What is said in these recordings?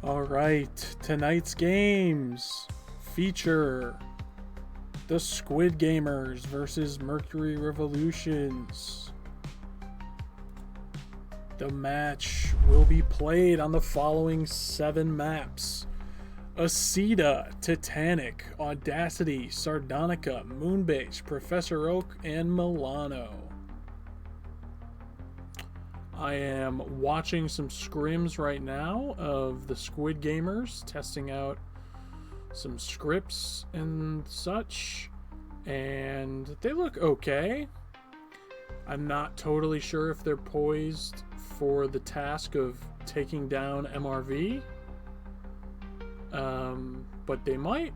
All right, tonight's games feature the Squid Gamers versus Mercury Revolutions. The match will be played on the following 7 maps: Acida, Titanic, Audacity, Sardonica, Moonbase, Professor Oak, and Milano. I am watching some scrims right now of the Squid Gamers, testing out some scripts and such, and they look okay. I'm not totally sure if they're poised for the task of taking down MRV, but they might.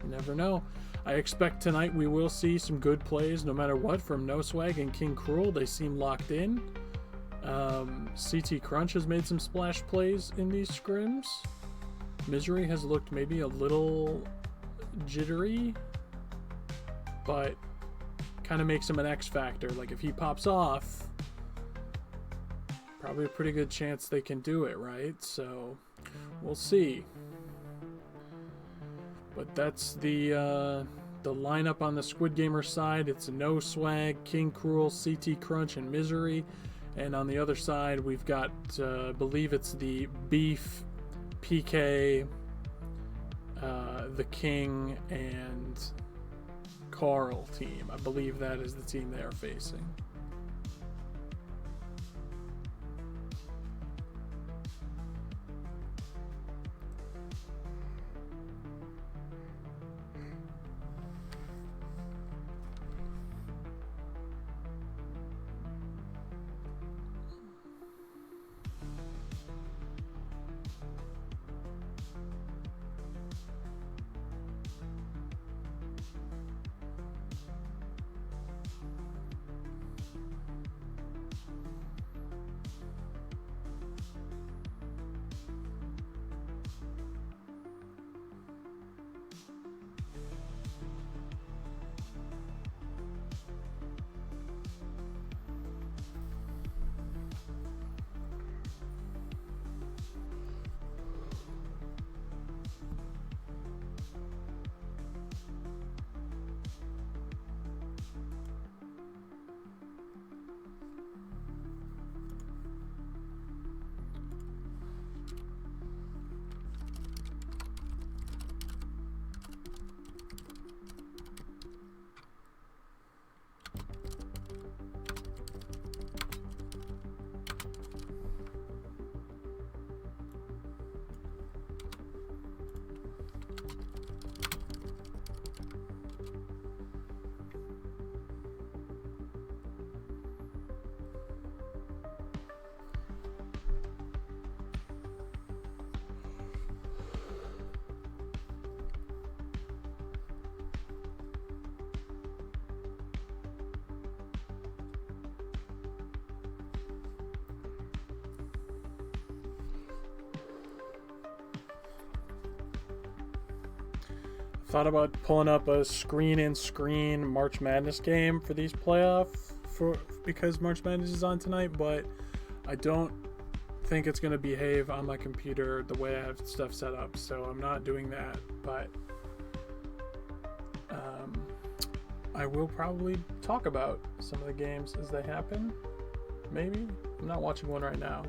You never know. I expect tonight we will see some good plays no matter what from No Swag and King Cruel. They seem locked in. CT Crunch has made some splash plays in these scrims. Misery has looked maybe a little jittery, but kind of makes him an X factor. Like if he pops off, probably a pretty good chance they can do it, right? So we'll see. But that's the lineup on the Squid Gamer side. It's No Swag, King Cruel, CT Crunch, and Misery. And on the other side, we've got, I believe it's the Beef, PK, the King, and Carl team. I believe that is the team they are facing. Thought about pulling up a screen-in-screen March Madness game for these playoffs because March Madness is on tonight, but I don't think it's going to behave on my computer the way I have stuff set up, so I'm not doing that. But I will probably talk about some of the games as they happen. Maybe. I'm not watching one right now.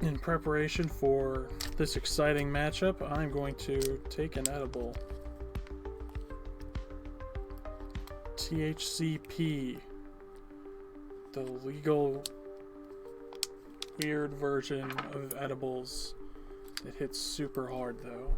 In preparation for this exciting matchup, I'm going to take an edible. THCP, the legal weird version of edibles It hits super hard though.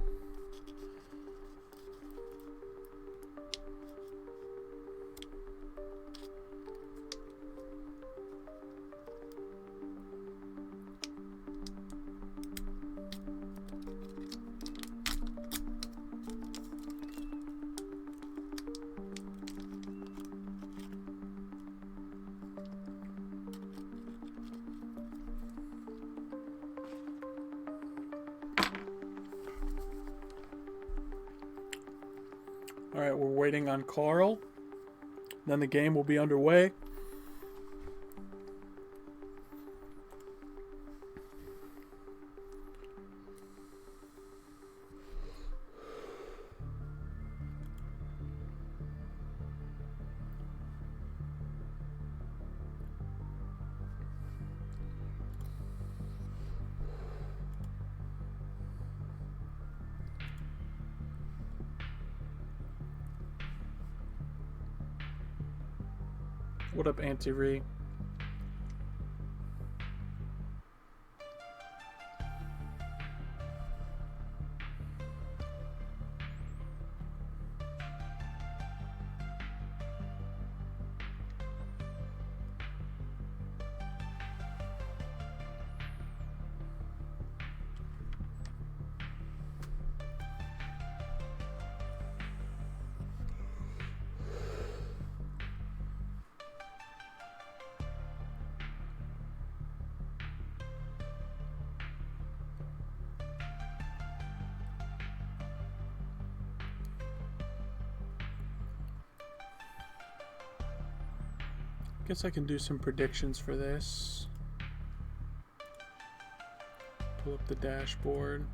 Alright, we're waiting on Carl. Then the game will be underway. What up, Auntie Ree? Guess I can do some predictions for this. Pull up the dashboard.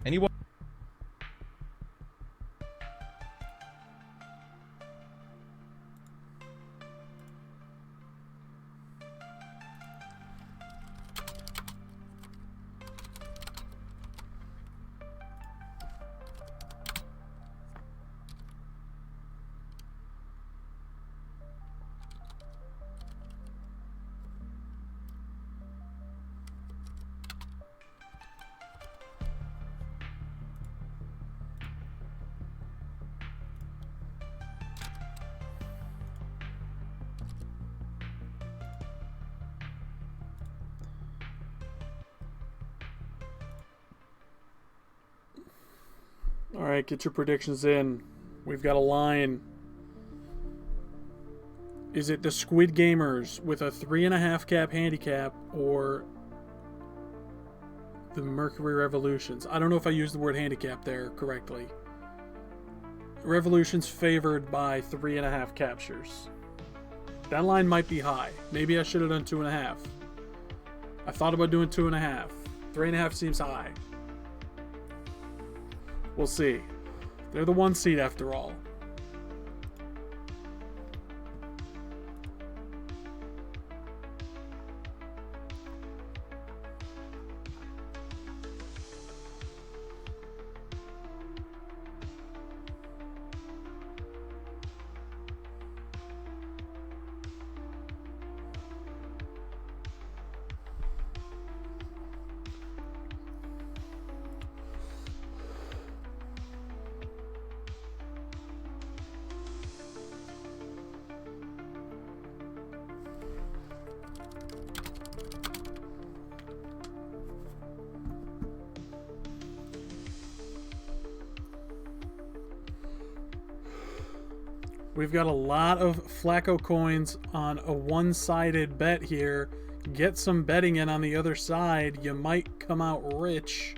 Anyone? Alright, get your predictions in. We've got a line. Is it the Squid Gamers with a 3.5 cap handicap or the Mercury Revolutions? I don't know if I used the word handicap there correctly. Revolutions favored by 3.5 captures. That line might be high. Maybe I should have done 2.5. I thought about doing 2.5. 3.5 seems high. We'll see. They're the 1 seed after all. We've got a lot of Flacco coins on a one-sided bet here. Get some betting in on the other side. You might come out rich.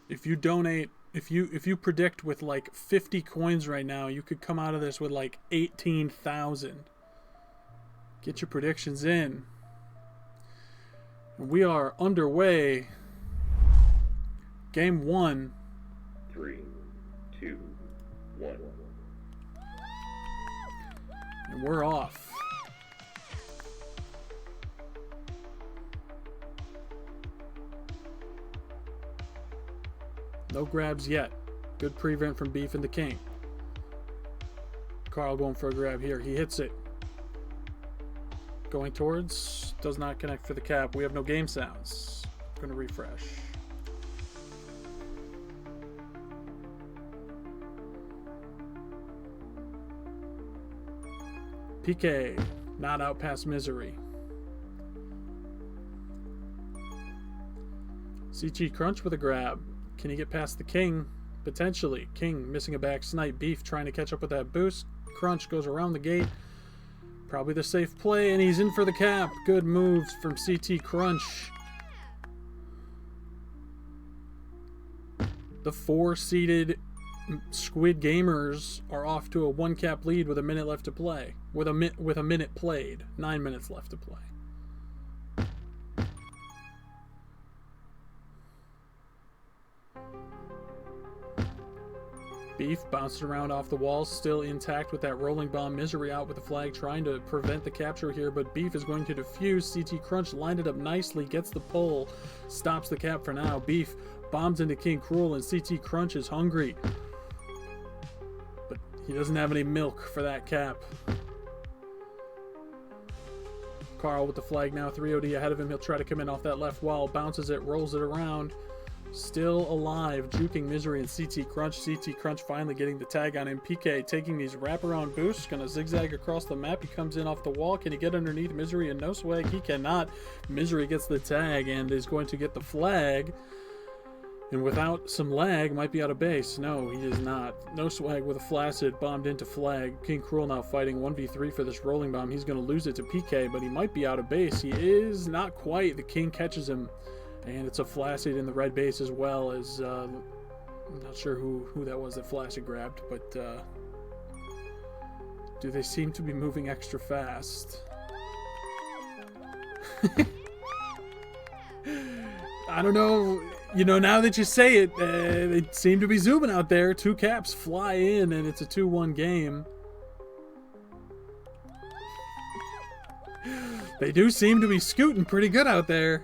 If you donate, if you predict with like 50 coins right now, you could come out of this with like 18,000. Get your predictions in. We are underway. Game 1. 3, 2, 1. And we're off. No grabs yet. Good prevent from Beef and the King. Carl going for a grab here. He hits it. Going towards. Does not connect for the cap. We have no game sounds. Going to refresh. PK. Not out past Misery. CG Crunch with a grab. Can he get past the King? Potentially. King missing a back snipe. Beef trying to catch up with that boost. Crunch goes around the gate. Probably the safe play, and he's in for the cap. Good moves from CT Crunch. The 4-seeded Squid Gamers are off to a 1-cap lead with a minute left to play. With a minute played. 9 minutes left to play. Beef bouncing around off the walls, still intact with that rolling bomb. Misery out with the flag, trying to prevent the capture here, but Beef is going to defuse. CT Crunch lined it up nicely, gets the pull, stops the cap for now. Beef bombs into King Cruel, and CT Crunch is hungry, but he doesn't have any milk for that cap. Carl with the flag now, 3OD ahead of him. He'll try to come in off that left wall, bounces it, rolls it around. Still alive, juking Misery and CT Crunch. CT Crunch finally getting the tag on him. PK taking these wraparound boosts, gonna zigzag across the map. He comes in off the wall. Can he get underneath Misery and No Swag? He cannot. Misery gets the tag and is going to get the flag. And without some lag, might be out of base. No, he is not. No Swag with a flaccid, bombed into flag. King Cruel now fighting 1v3 for this rolling bomb. He's gonna lose it to PK, but he might be out of base. He is not quite. The King catches him. And it's a flaccid in the red base as well as, I'm not sure who that was that flaccid grabbed, but do they seem to be moving extra fast? I don't know. You know, now that you say it, they seem to be zooming out there. 2 caps fly in, and it's a 2-1 game. They do seem to be scooting pretty good out there.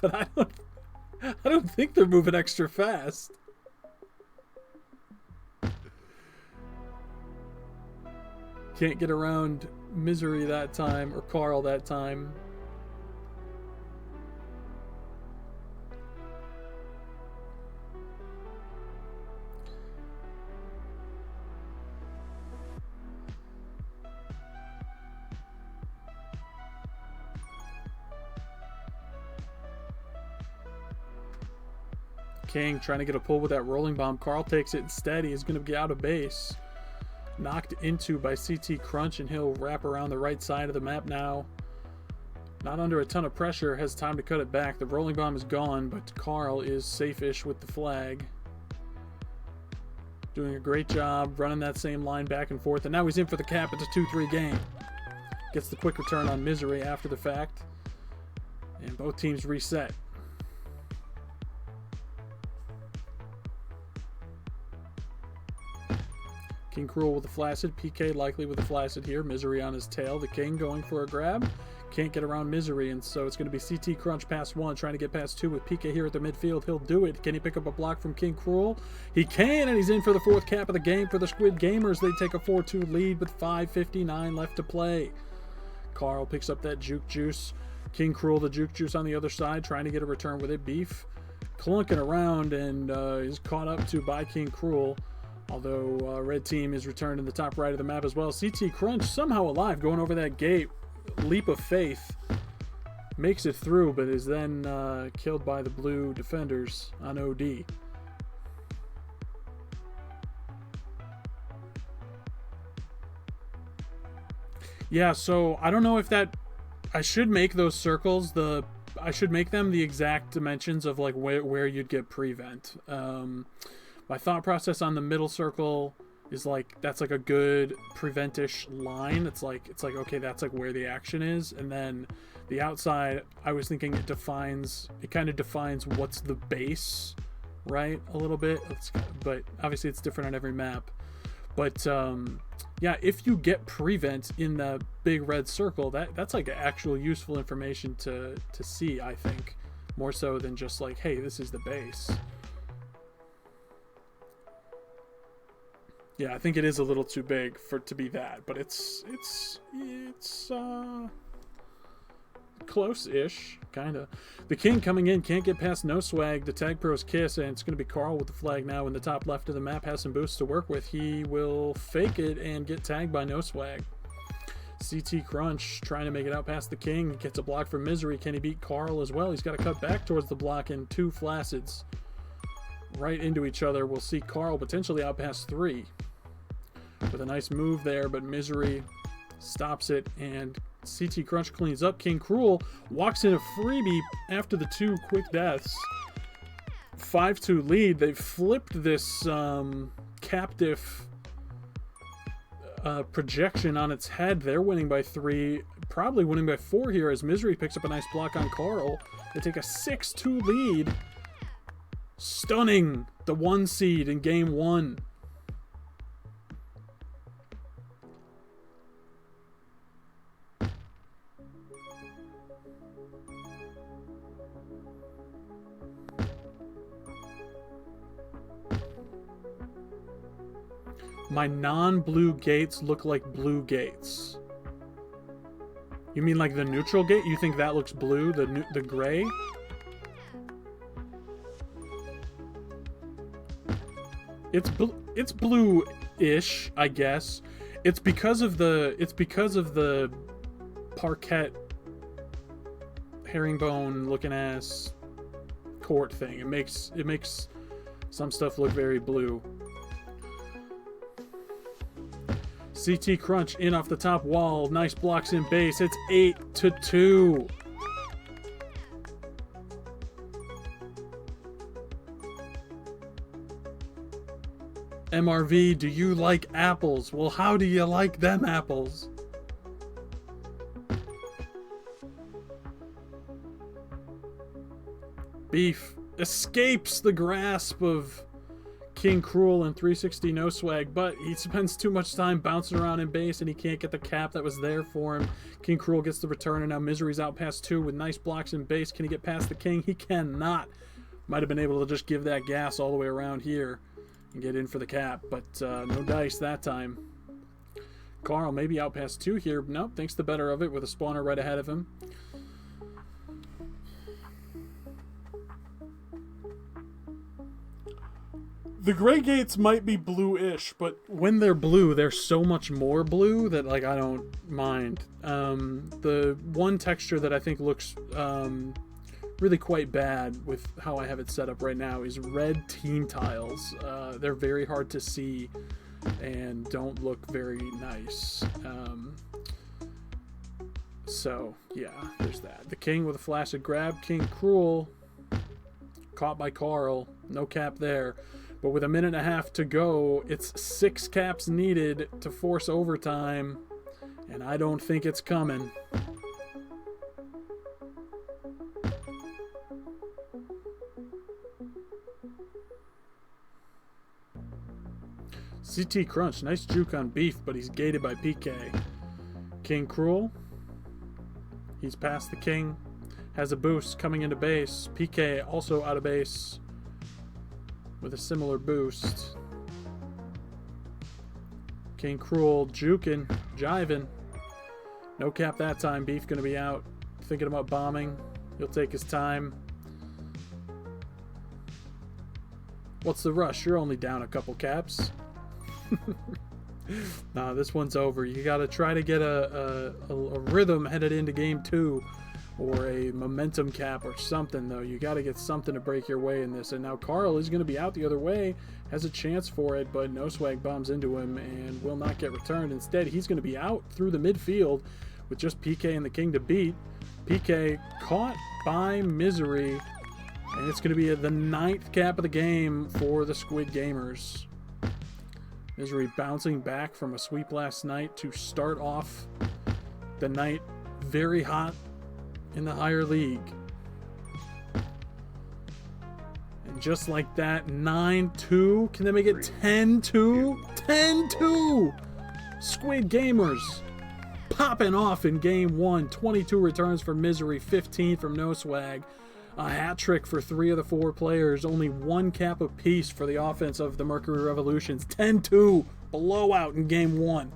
But I don't think they're moving extra fast. Can't get around Misery that time, or Carl that time. King trying to get a pull with that rolling bomb. Carl takes it instead. He is going to get out of base. Knocked into by CT Crunch, and he'll wrap around the right side of the map now. Not under a ton of pressure. Has time to cut it back. The rolling bomb is gone, but Carl is safe-ish with the flag. Doing a great job running that same line back and forth. And now he's in for the cap. It's a 2-3 game. Gets the quick return on Misery after the fact. And both teams reset. King Cruel with the flaccid. PK likely with the flaccid here. Misery on his tail. The King going for a grab. Can't get around Misery, and so it's going to be CT Crunch past 1, trying to get past 2 with PK here at the midfield. He'll do it. Can he pick up a block from King Cruel? He can, and he's in for the 4th cap of the game for the Squid Gamers. They take a 4-2 lead with 5:59 left to play. Carl picks up that Juke Juice. King Cruel, the Juke Juice on the other side, trying to get a return with it. Beef clunking around and is caught up to by King Cruel. Although red team is returned in the top right of the map as well. CT Crunch somehow alive, going over that gate. Leap of faith. Makes it through, but is then killed by the blue defenders on OD. Yeah, so I don't know if that... I should make those circles I should make them the exact dimensions of like where you'd get prevent. My thought process on the middle circle is like that's like a good prevent-ish line. It's like okay, that's like where the action is, and then the outside, I was thinking it kind of defines what's the base, right? A little bit, but obviously it's different on every map. But yeah, if you get prevent in the big red circle, that's like actual useful information to see, I think, more so than just like, hey, this is the base. Yeah, I think it is a little too big for it to be that, but it's close-ish, kind of. The king coming in, can't get past No Swag, the Tag Pro's Kiss, and it's going to be Carl with the flag now in the top left of the map. Has some boosts to work with. He will fake it and get tagged by No Swag. CT Crunch trying to make it out past the king. Gets a block from Misery. Can he beat Carl as well? He's got to cut back towards the block, and two Flacids right into each other. We'll see Carl potentially out past 3 with a nice move there, but Misery stops it, and CT Crunch cleans up. King Cruel walks in a freebie after the 2 quick deaths. 5-2 lead. They've flipped this captive projection on its head. They're winning by 3, probably winning by 4 here as Misery picks up a nice block on Carl. They take a 6-2 lead. Stunning the 1 seed in game 1. My non-blue gates look like blue gates. You mean like the neutral gate? You think that looks blue? The gray? It's blue-ish, I guess. It's because of the parquet herringbone looking ass court thing. It makes some stuff look very blue. CT Crunch in off the top wall. Nice blocks in base. It's 8-2. MRV, do you like apples? Well, how do you like them apples? Beef escapes the grasp of King Cruel and 360 No Swag, but he spends too much time bouncing around in base and he can't get the cap that was there for him. King Cruel gets the return, and now Misery's out past 2 with nice blocks in base. Can he get past the king? He cannot. Might have been able to just give that gas all the way around here and get in for the cap, but no dice that time. Carl maybe out past 2 here. Nope, thinks the better of it with a spawner right ahead of him. The gray gates might be blue-ish, but when they're blue, they're so much more blue that, like, I don't mind. The one texture that I think looks really quite bad with how I have it set up right now is red team tiles. They're very hard to see and don't look very nice. So, yeah, there's that. The king with a flaccid grab. King Cruel caught by Carl. No cap there. But with a minute and a half to go, it's 6 caps needed to force overtime, and I don't think it's coming. CT Crunch, nice juke on Beef, but he's gated by PK. King Cruel, he's past the king, has a boost coming into base. PK also out of base with a similar boost. King Cruel juking, jiving. No cap that time. Beef gonna be out, thinking about bombing. He'll take his time. What's the rush? You're only down a couple caps. Nah, this one's over. You gotta try to get a rhythm headed into game 2. Or a momentum cap or something, though. You got to get something to break your way in this. And now Carl is going to be out the other way. Has a chance for it, but No Swag bombs into him and will not get returned. Instead, he's going to be out through the midfield with just PK and the king to beat. PK caught by Misery. And it's going to be the 9th cap of the game for the Squid Gamers. Misery bouncing back from a sweep last night to start off the night very hot in the higher league. And just like that, 9-2. Can they make it 10-2? 10-2! Squid Gamers popping off in game 1. 22 returns for Misery, 15 from No Swag. A hat trick for 3 of the 4 players. Only 1 cap apiece for the offense of the Mercury Revolutions. 10-2. blowout in game 1.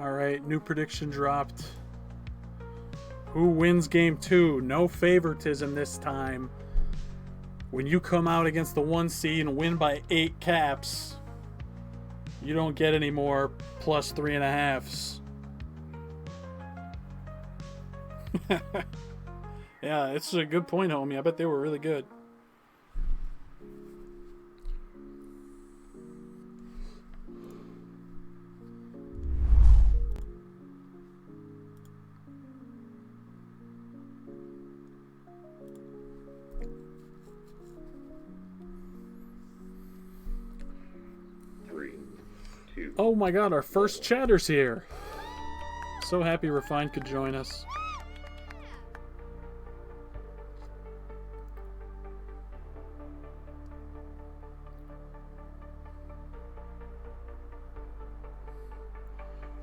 All right, new prediction dropped. Who wins game 2? No favoritism this time. When you come out against the 1 seed and win by 8 caps, you don't get any more plus 3.5s. Yeah, it's a good point, homie. I bet they were really good. Oh my god, our first chatter's here. So happy Refined could join us.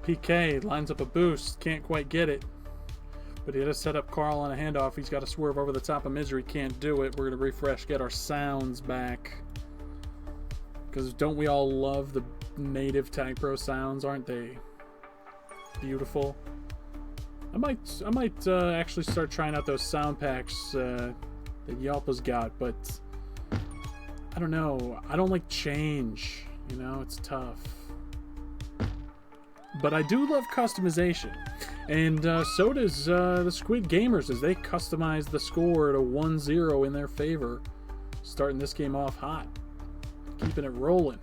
PK lines up a boost, can't quite get it. But he had to set up Carl on a handoff. He's got to swerve over the top of Misery, can't do it. We're going to refresh, get our sounds back. Because don't we all love the native Tag Pro sounds? Aren't they beautiful? I might actually start trying out those sound packs that Yelp has got, but I don't know. I don't like change. You know, it's tough. But I do love customization. And so does the Squid Gamers, as they customize the score to 1-0 in their favor. Starting this game off hot. Keeping it rolling.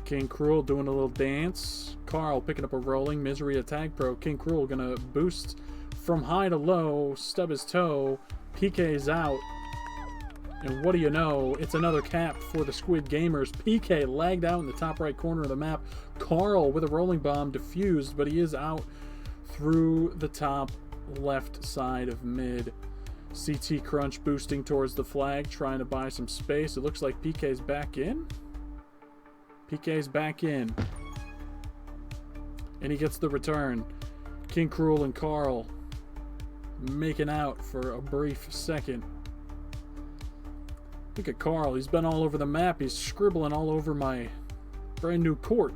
King Cruel doing a little dance. Carl picking up a rolling. Misery a Tag Pro. King Cruel gonna boost from high to low. Stub his toe. PK's out. And what do you know? It's another cap for the Squid Gamers. PK lagged out in the top right corner of the map. Carl with a rolling bomb diffused, but he is out through the top left side of mid. CT Crunch boosting towards the flag, trying to buy some space. It looks like PK's back in. PK's back in. And he gets the return. King Cruel and Carl making out for a brief second. Look at Carl. He's been all over the map. He's scribbling all over my brand new court.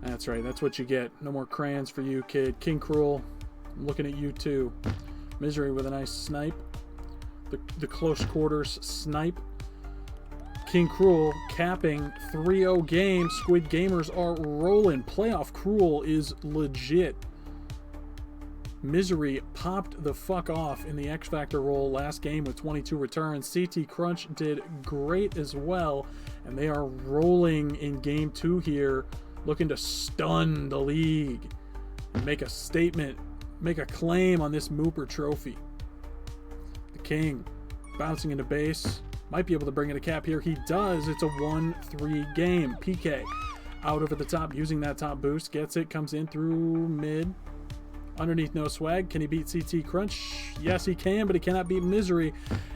That's right. That's what you get. No more crayons for you, kid. King Cruel, I'm looking at you too. Misery with a nice snipe. The close quarters snipe. King Cruel capping 3-0 game. Squid Gamers are rolling. Playoff Cruel is legit. Misery popped the fuck off in the X Factor role last game with 22 returns. CT Crunch did great as well. And they are rolling in game 2 here, looking to stun the league and make a statement, make a claim on this Mooper trophy. The King bouncing into base. Might be able to bring in a cap here. He does. It's a 1-3 game. PK out over the top using that top boost. Gets it. Comes in through mid. Underneath no swag. Can he beat CT Crunch? Yes, he can, but he cannot beat Misery.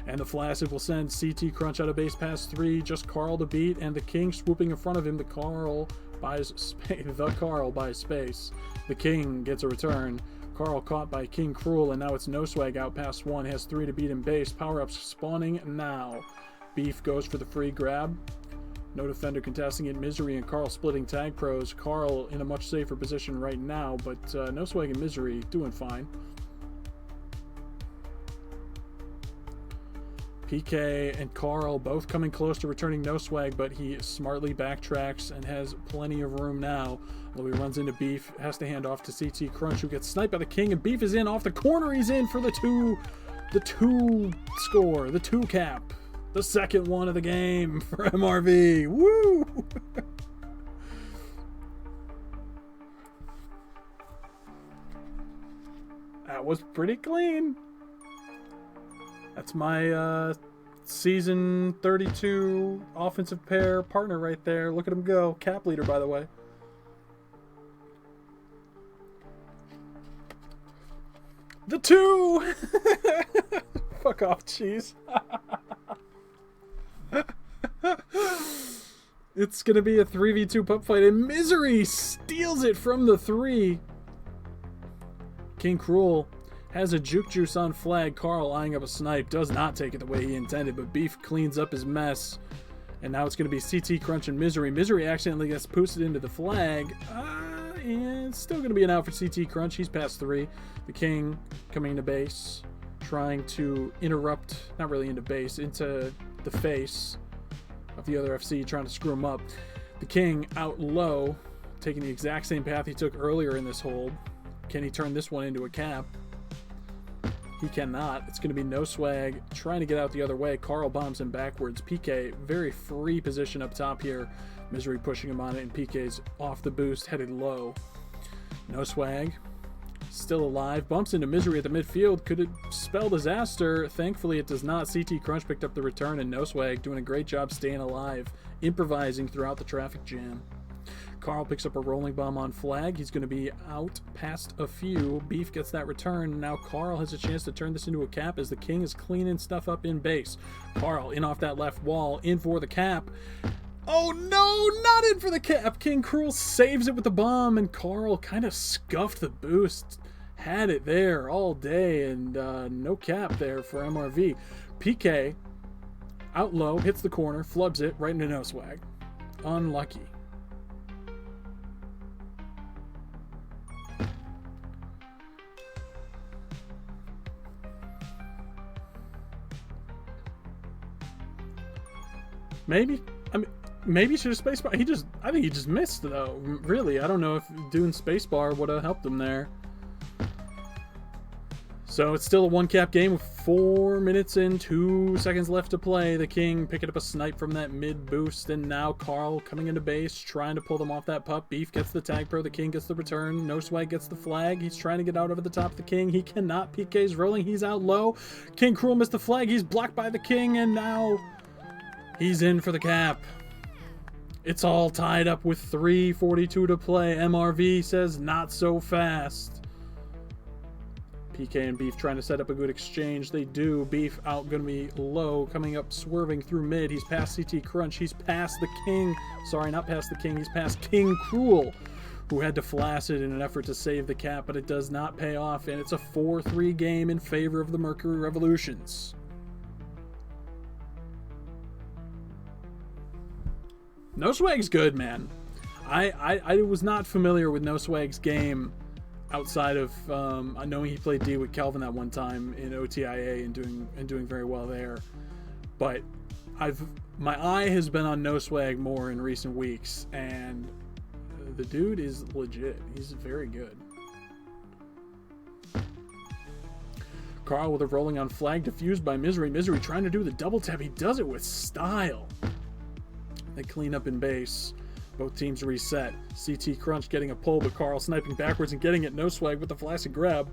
And the Flaccid will send CT Crunch out of base pass 3. Just Carl to beat. And the King swooping in front of him. The Carl buys space. The King gets a return. Carl caught by King Cruel, and now it's no swag out past 1. Has 3 to beat in base. Power-ups spawning now. Beef goes for the free grab. No defender contesting it. Misery and Carl splitting tag pros. Carl in a much safer position right now, but no swag and Misery doing fine. PK and Carl both coming close to returning no swag, but he smartly backtracks and has plenty of room now. Although he runs into Beef, has to hand off to CT Crunch, who gets sniped by the King, and Beef is in off the corner. He's in for the two score, the 2 cap. The second one of the game for MRV. Woo! That was pretty clean. That's my season 32 offensive pair partner right there. Look at him go. Cap leader, by the way. The 2! Fuck off, cheese. It's going to be a 3v2 pup fight, and Misery steals it from the 3. King Cruel has a juke juice on flag. Carl eyeing up a snipe. Does not take it the way he intended, but Beef cleans up his mess. And now it's going to be CT Crunch and Misery. Misery accidentally gets boosted into the flag. And it's still going to be an out for CT Crunch. He's past 3. The King coming into base, trying to interrupt, not really into base, into the face of the other FC, trying to screw him up. The King out low, taking the exact same path he took earlier in this hold. Can he turn this one into a cap? He cannot. It's going to be no swag, trying to get out the other way. Carl bombs him backwards. PK, very free position up top here. Misery pushing him on it, and PK's off the boost, headed low. No swag. Still alive. Bumps into Misery at the midfield. Could it spell disaster? Thankfully, it does not. CT Crunch picked up the return, and no swag doing a great job staying alive, improvising throughout the traffic jam. Carl picks up a rolling bomb on flag. He's going to be out past a few. Beef gets that return. Now Carl has a chance to turn this into a cap as the King is cleaning stuff up in base. Carl in off that left wall, in for the cap. Oh no, not in for the cap. King Cruel saves it with the bomb, and Carl kind of scuffed the boost. Had it there all day, and no cap there for MRV. PK out low, hits the corner, flubs it right into no swag. Unlucky. Maybe he should have spacebar. I think he just missed though. Really, I don't know if doing spacebar would have helped him there. So it's still a 1-cap game with 4 minutes and 2 seconds left to play. The King picking up a snipe from that mid boost, and now Carl coming into base, trying to pull them off that pup. Beef gets the tag pro. The King gets the return. No swag gets the flag. He's trying to get out over the top of the King. He cannot. PK's rolling. He's out low. King Cruel missed the flag. He's blocked by the King, and now he's in for the cap. It's all tied up with 3:42 to play. MRV says not so fast. PK and Beef trying to set up a good exchange. They do. Beef out, going to be low, coming up, swerving through mid. He's past CT Crunch. He's past the King. Sorry, not past the King. He's past King Cruel, who had to flaccid in an effort to save the cap, but it does not pay off, and it's a 4-3 game in favor of the Mercury Revolutions. No Swag's good, man. I was not familiar with No Swag's game outside of knowing he played D with Kelvin that one time in OTIA and doing very well there. But my eye has been on No Swag more in recent weeks, and the dude is legit. He's very good. Carl with a rolling on flag, diffused by Misery. Misery trying to do the double tap. He does it with style. They clean up in base. Both teams reset. CT Crunch getting a pull, but Carl sniping backwards and getting it. No Swag with the flaccid grab.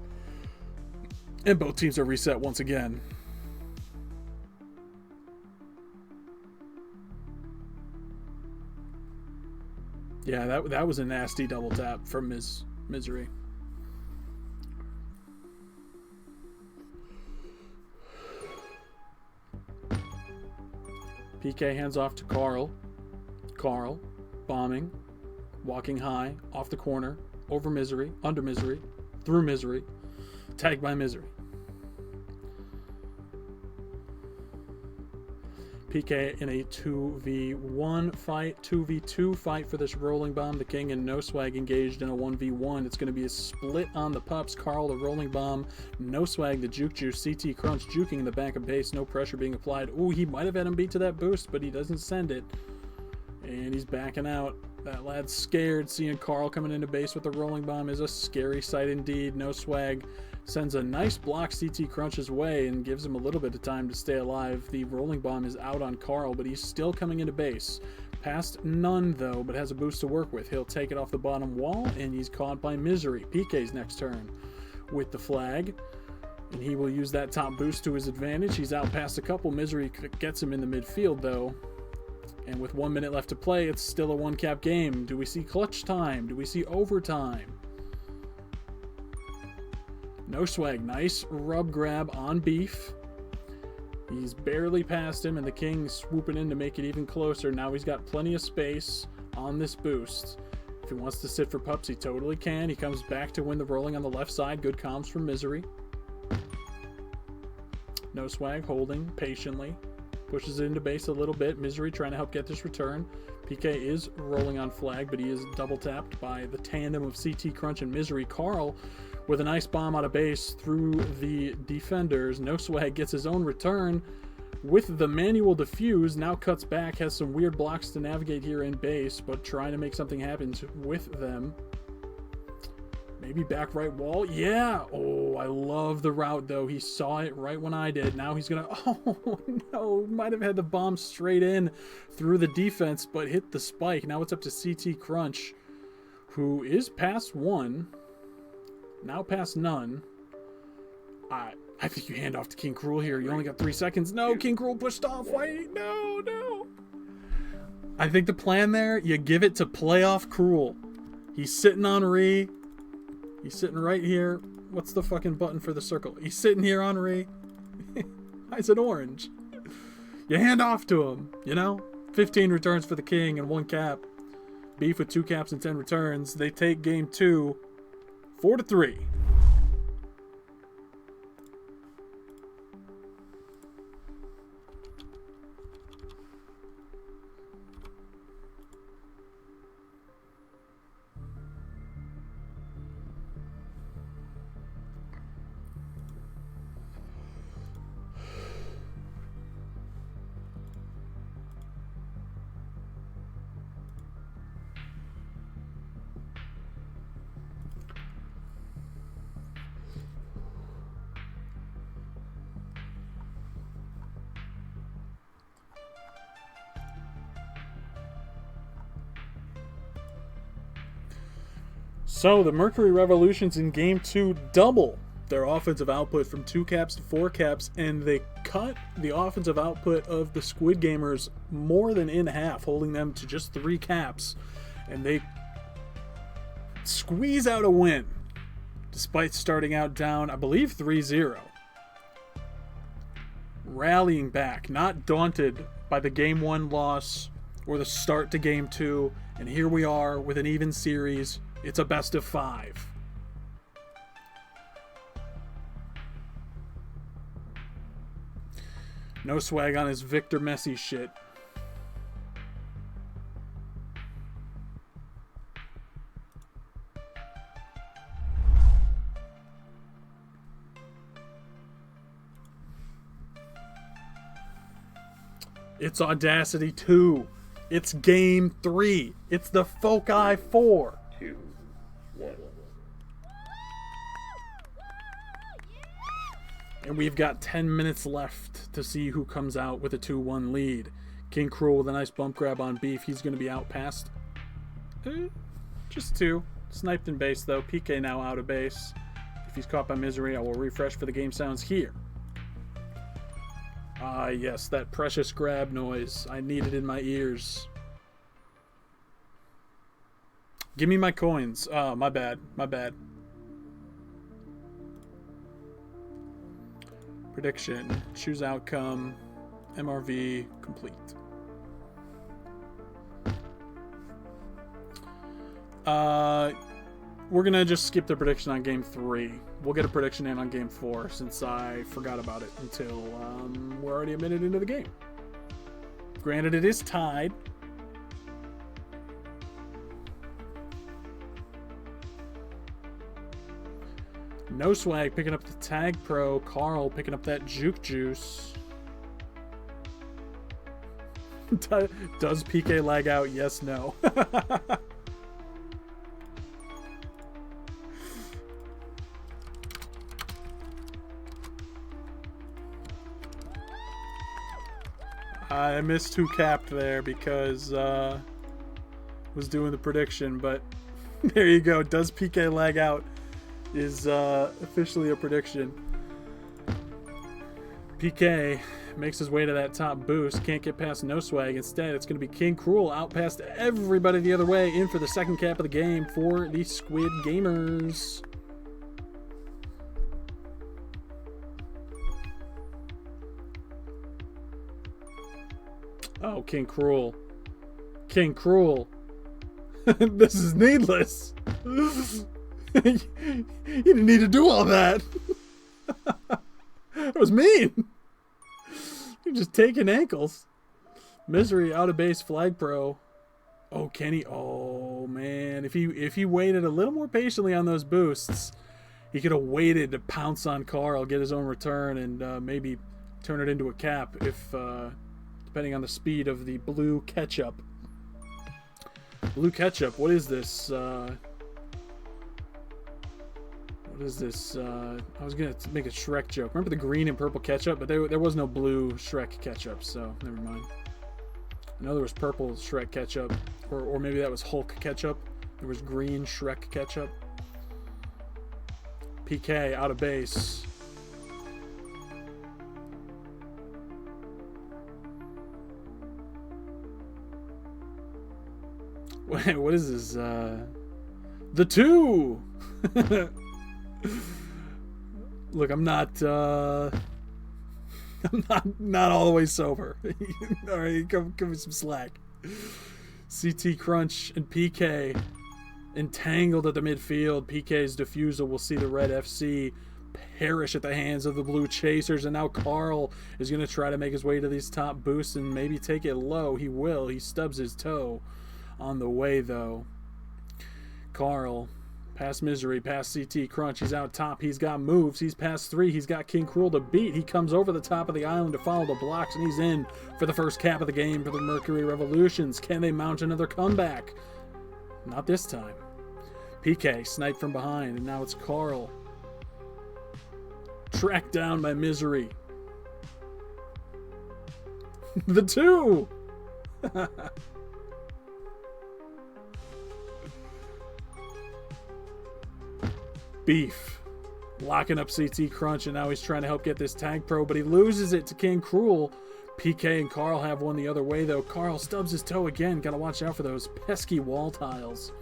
And both teams are reset once again. Yeah, that was a nasty double tap from Misery. PK hands off to Carl. Carl, bombing, walking high, off the corner, over Misery, under Misery, through Misery, tagged by Misery. PK in a 2v1 fight, 2v2 fight for this rolling bomb. The king and No Swag engaged in a 1v1. It's going to be a split on the pups. Carl, the rolling bomb. No Swag, the juke juice. CT Crunch juking in the back of base. No pressure being applied. Ooh, he might have had him beat to that boost, but he doesn't send it. And he's backing out. That lad's scared. Seeing Carl coming into base with the rolling bomb is a scary sight indeed. No Swag sends a nice block CT Crunch's way and gives him a little bit of time to stay alive. The rolling bomb is out on Carl, but he's still coming into base. Past none, though, but has a boost to work with. He'll take it off the bottom wall, and he's caught by Misery. PK's next turn with the flag, and he will use that top boost to his advantage. He's out past a couple. Misery gets him in the midfield, though. And with 1 minute left to play, it's still a one-cap game. Do we see clutch time? Do we see overtime? No Swag, nice rub grab on Beef. He's barely past him, and the king swooping in to make it even closer. Now he's got plenty of space on this boost. If he wants to sit for pups, he totally can. He comes back to win the rolling on the left side. Good comms from Misery. No Swag holding patiently. Pushes it into base a little bit. Misery trying to help get this return. PK is rolling on flag, but he is double tapped by the tandem of CT Crunch and Misery. Carl with a nice bomb out of base through the defenders. No Swag gets his own return with the manual defuse. Now cuts back, has some weird blocks to navigate here in base, but trying to make something happen with them. Maybe back right wall. Yeah. Oh, I love the route, though. He saw it right when I did. Now he's going to... Oh, no. Might have had the bomb straight in through the defense, but hit the spike. Now it's up to CT Crunch, who is past one. Now past none. I think you hand off to King Cruel here. You only got 3 seconds. No, King Cruel pushed off. Wait, no. I think the plan there, you give it to playoff Cruel. He's sitting on Ree. He's sitting right here. What's the fucking button for the circle? He's sitting here on Ree. It's an orange. You hand off to him, you know? 15 returns for the king and 1 cap. Beef with 2 caps and 10 returns. They take game 2, 4-3. So the Mercury Revolutions in Game 2 double their offensive output from 2 caps to 4 caps, and they cut the offensive output of the Squid Gamers more than in half, holding them to just 3 caps. And they squeeze out a win, despite starting out down, I believe, 3-0. Rallying back, not daunted by the Game 1 loss or the start to Game 2, and here we are with an even series. It's a best of 5. No Swag on his Victor Messi shit. It's Audacity 2. It's Game 3. It's the Foci 4. 2, 1. And we've got 10 minutes left to see who comes out with a 2-1 lead. King Cruel with a nice bump grab on Beef. He's going to be out past just 2. Sniped in base, though. PK now out of base. If he's caught by Misery, I will refresh for the game sounds here. Ah, yes, that precious grab noise. I need it in my ears. Give me my coins. Oh, my bad. My bad. Prediction. Choose outcome. MRV complete. We're going to just skip the prediction on Game 3. We'll get a prediction in on Game 4 since I forgot about it until we're already a minute into the game. Granted, it is tied. No Swag picking up the Tag Pro. Carl picking up that Juke Juice. Does PK lag out? Yes, no. I missed who capped there because was doing the prediction, but there you go. Does PK lag out is officially a prediction. PK makes his way to that top boost. Can't get past No Swag. Instead, it's going to be King Cruel out past everybody the other way, in for the second cap of the game for the Squid Gamers. Oh, King Cruel. King Cruel. This is needless. You didn't need to do all that. That was mean. You're just taking ankles. Misery out of base Flag Pro. Oh, Kenny. Oh, man. If he waited a little more patiently on those boosts, he could have waited to pounce on Carl, get his own return, and maybe turn it into a cap if... depending on the speed of the blue ketchup. Blue ketchup, what is this? What is this? I was going to make a Shrek joke. Remember the green and purple ketchup? But there was no blue Shrek ketchup, so never mind. I know there was purple Shrek ketchup, or maybe that was Hulk ketchup. There was green Shrek ketchup. PK out of base. Wait, what is this? The 2! Look, I'm not all the way sober. Alright, give me some slack. CT Crunch and PK entangled at the midfield. PK's defusal will see the red FC perish at the hands of the blue chasers, and now Carl is going to try to make his way to these top boosts and maybe take it low. He will. He stubs his toe on the way, though. Carl, past Misery, past CT Crunch. He's out top. He's got moves. He's past 3. He's got King Cruel to beat. He comes over the top of the island to follow the blocks, and he's in for the first cap of the game for the Mercury Revolutions. Can they mount another comeback? Not this time. PK sniped from behind, and now it's Carl. Tracked down by Misery. The 2! Beef locking up CT Crunch, and now he's trying to help get this Tag Pro, but he loses it to King Cruel. PK and Carl have one the other way, though. Carl stubs his toe again. Gotta watch out for those pesky wall tiles.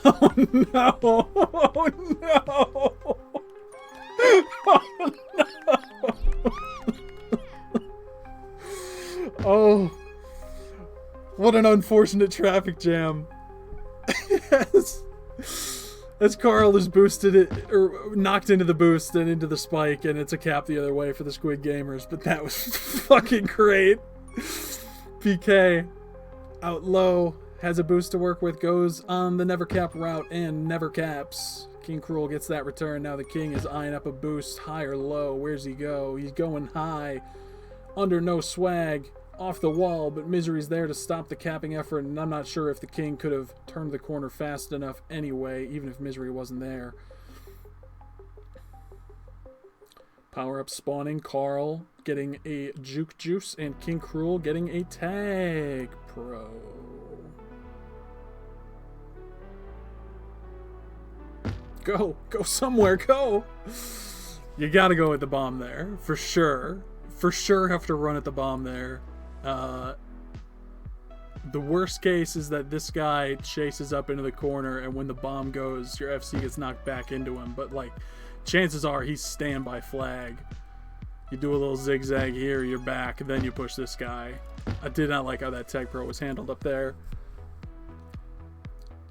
Oh no! Oh no! Oh no! Oh, what an unfortunate traffic jam. Yes. As Carl is boosted it, or knocked into the boost and into the spike, and it's a cap the other way for the Squid Gamers, but that was fucking great. PK out low, has a boost to work with, goes on the never cap route and never caps. King Cruel gets that return. Now the King is eyeing up a boost, high or low. Where's he go? He's going high, under No Swag. Off the wall, but Misery's there to stop the capping effort, and I'm not sure if the King could have turned the corner fast enough anyway, even if Misery wasn't there. Power up spawning, Carl getting a Juke Juice, and King Cruel getting a Tag Pro. Go somewhere, go! You gotta go with the bomb there, for sure. For sure have to run at the bomb there. The worst case is that this guy chases up into the corner, and when the bomb goes, your FC gets knocked back into him. But, like, chances are he's standby flag. You do a little zigzag here, you're back, and then you push this guy. I did not like how that Tag Pro was handled up there.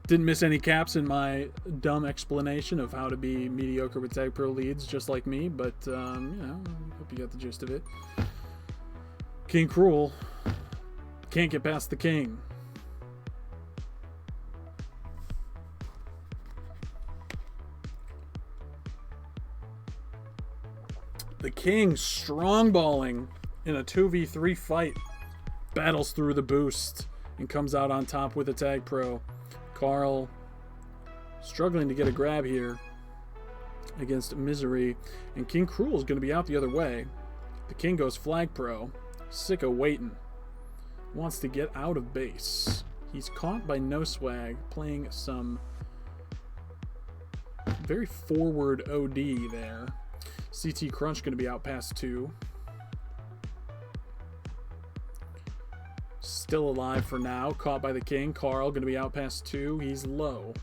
Didn't miss any caps in my dumb explanation of how to be mediocre with Tag Pro leads, just like me, but, you know, hope you got the gist of it. King Cruel can't get past the king. The king, strong balling in a 2v3 fight, battles through the boost and comes out on top with a tag pro. Carl struggling to get a grab here against Misery, and King Cruel is going to be out the other way. The king goes flag pro. Sick of waiting. Wants to get out of base. He's caught by No Swag playing some very forward OD there. CT Crunch going to be out past 2. Still alive for now. Caught by the king. Carl going to be out past 2. He's low.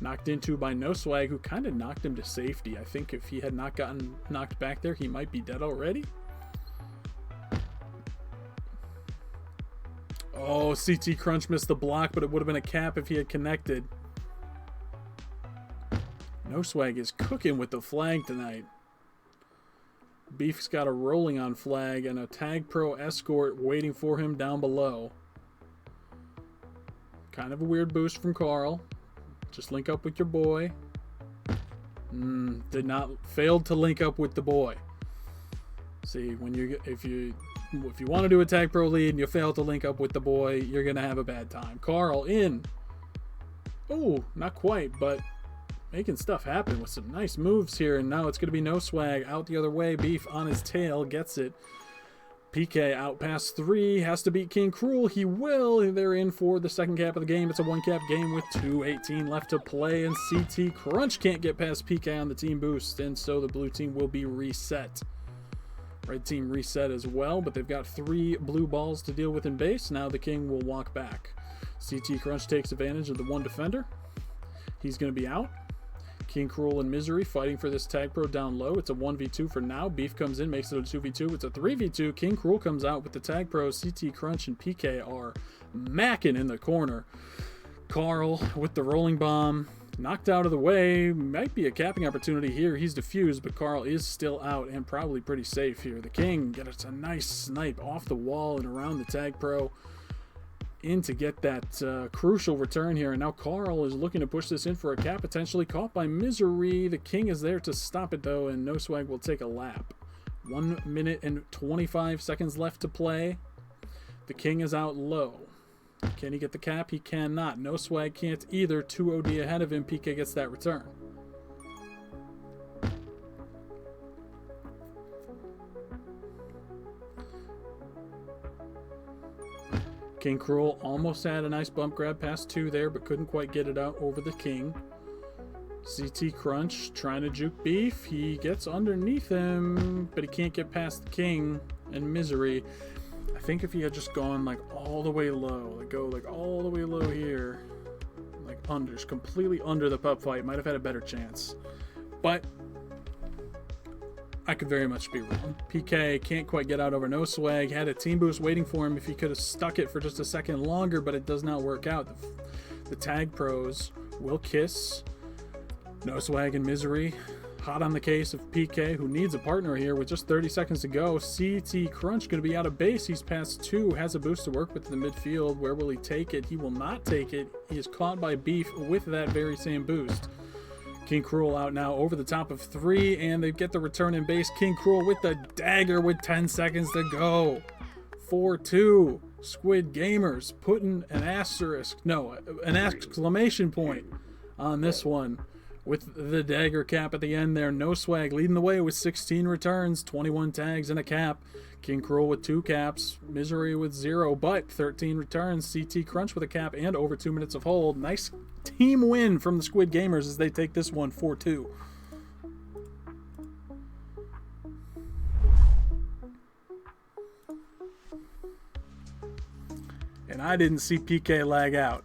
Knocked into by No Swag, who kind of knocked him to safety. I think if he had not gotten knocked back there, he might be dead already. Oh, CT Crunch missed the block, but it would have been a cap if he had connected. No Swag is cooking with the flag tonight. Beef's got a rolling on flag and a tag pro escort waiting for him down below. Kind of a weird boost from Carl. Just link up with your boy. Failed to link up with the boy. See, when if you want to do a tag pro lead and you fail to link up with the boy, you're gonna have a bad time. Carl in. Oh, not quite, but making stuff happen with some nice moves here, and now it's going to be No Swag out the other way. Beef on his tail, gets it. PK out past 3, has to beat King Cruel. He will. They're in for the second cap of the game. It's a 1-cap game with 2:18 left to play, and CT Crunch can't get past PK on the team boost, and so the blue team will be reset. Red team reset as well, but they've got 3 blue balls to deal with in base. Now the king will walk back. CT Crunch takes advantage of the 1 defender. He's going to be out. King Cruel and Misery fighting for this tag pro down low. It's a 1v2 for now. Beef comes in, makes it a 2v2. It's a 3v2. King Cruel comes out with the tag pro. CT Crunch and PK are macking in the corner. Carl with the rolling bomb. Knocked out of the way. Might be a capping opportunity here. He's defused, but Carl is still out and probably pretty safe here. The king gets a nice snipe off the wall and around the tag pro in to get that crucial return here. And now Carl is looking to push this in for a cap, potentially caught by Misery. The king is there to stop it though, and No Swag will take a lap. 1 minute and 25 seconds left to play. The king is out low. Can he get the cap? He cannot. No Swag can't either. 2 OD ahead of him. PK gets that return. King Cruel almost had a nice bump grab past 2 there, but couldn't quite get it out over the king. CT Crunch trying to juke Beef. He gets underneath him, but he can't get past the king and Misery. I think if he had just gone like all the way low, like all the way low here, like just completely under the pup fight, might have had a better chance. But I could very much be wrong. PK can't quite get out over No Swag. Had a team boost waiting for him if he could have stuck it for just a second longer, but it does not work out. The tag pros will kiss. No Swag and Misery hot on the case of PK, who needs a partner here with just 30 seconds to go. CT Crunch going to be out of base. He's past 2, has a boost to work with in the midfield. Where will he take it? He will not take it. He is caught by Beef with that very same boost. King Cruel out now over the top of 3, and they get the return in base. King Cruel with the dagger with 10 seconds to go. 4-2. Squid Gamers putting an exclamation point on this one with the dagger cap at the end there. No Swag leading the way with 16 returns, 21 tags, and a cap. King Cruel with 2 caps, Misery with 0, but 13 returns. CT Crunch with a cap and over 2 minutes of hold. Nice team win from the Squid Gamers as they take this one 4-2. And I didn't see PK lag out.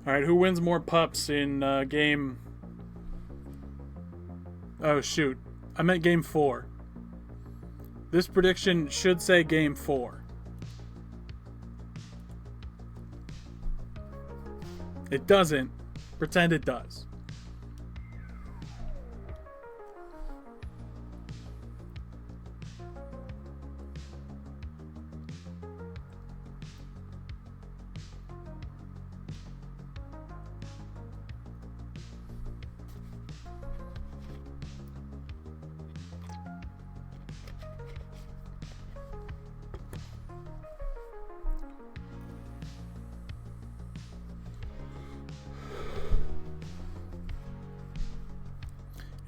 All right, who wins more pups in game? Oh shoot, I meant game 4. This prediction should say game 4. It doesn't. Pretend it does.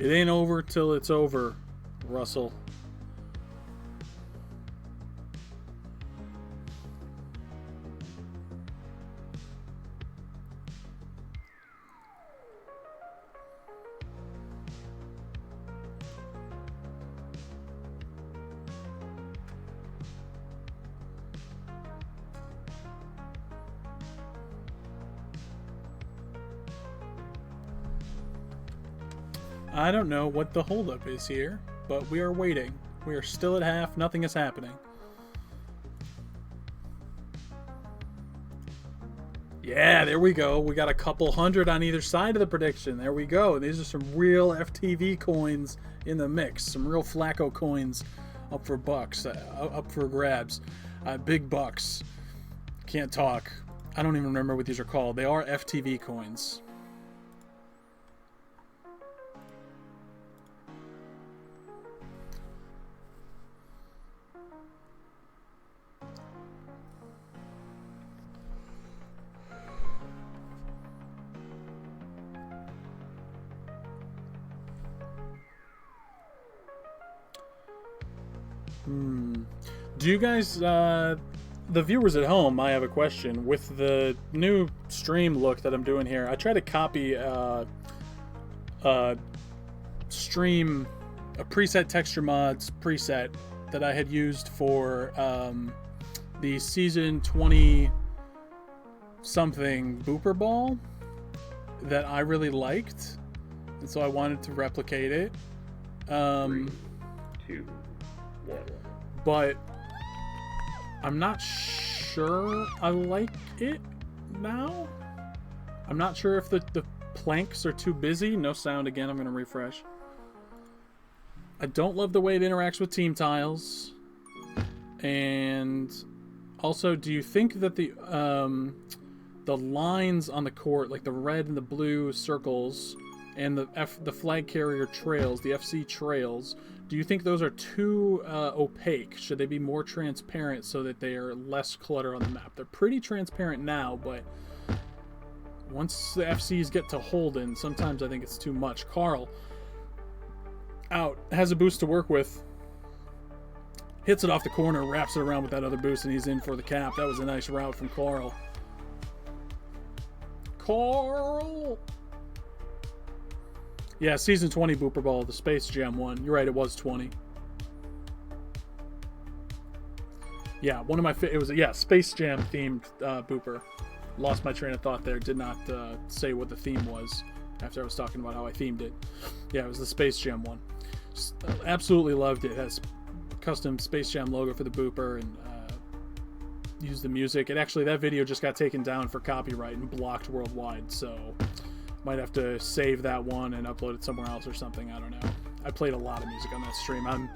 It ain't over till it's over, Russell. I don't know what the holdup is here, but we are waiting. We are still at half. Nothing is happening. Yeah, there we go. We got a couple hundred on either side of the prediction. There we go. These are some real FTV coins in the mix. Some real Flacco coins up for bucks, up for grabs. Big bucks. Can't talk. I don't even remember what these are called. They are FTV coins. Do you guys, the viewers at home, I have a question. With the new stream look that I'm doing here, I tried to copy a preset texture mods preset that I had used for the season 20 something Booper Ball that I really liked, and so I wanted to replicate it. 3, 2, 1. But I'm not sure I like it now. I'm not sure if the planks are too busy. No sound again. I'm going to refresh. I don't love the way it interacts with team tiles. And also, do you think that the lines on the court, like the red and the blue circles, and the flag carrier trails, the FC trails, do you think those are too opaque? Should they be more transparent so that they are less clutter on the map? They're pretty transparent now, but once the FCs get to Holden, sometimes I think it's too much. Carl, out, has a boost to work with. Hits it off the corner, wraps it around with that other boost, and he's in for the cap. That was a nice route from Carl. Carl! Yeah, season 20 Booper Ball, the Space Jam one. You're right, it was 20. Yeah, one of my it was Space Jam themed Booper. Lost my train of thought there. Did not say what the theme was after I was talking about how I themed it. Yeah, it was the Space Jam one. Absolutely loved it. It has custom Space Jam logo for the Booper and used the music. And actually, that video just got taken down for copyright and blocked worldwide. So might have to save that one and upload it somewhere else or something. I don't know. I played a lot of music on that stream. I'm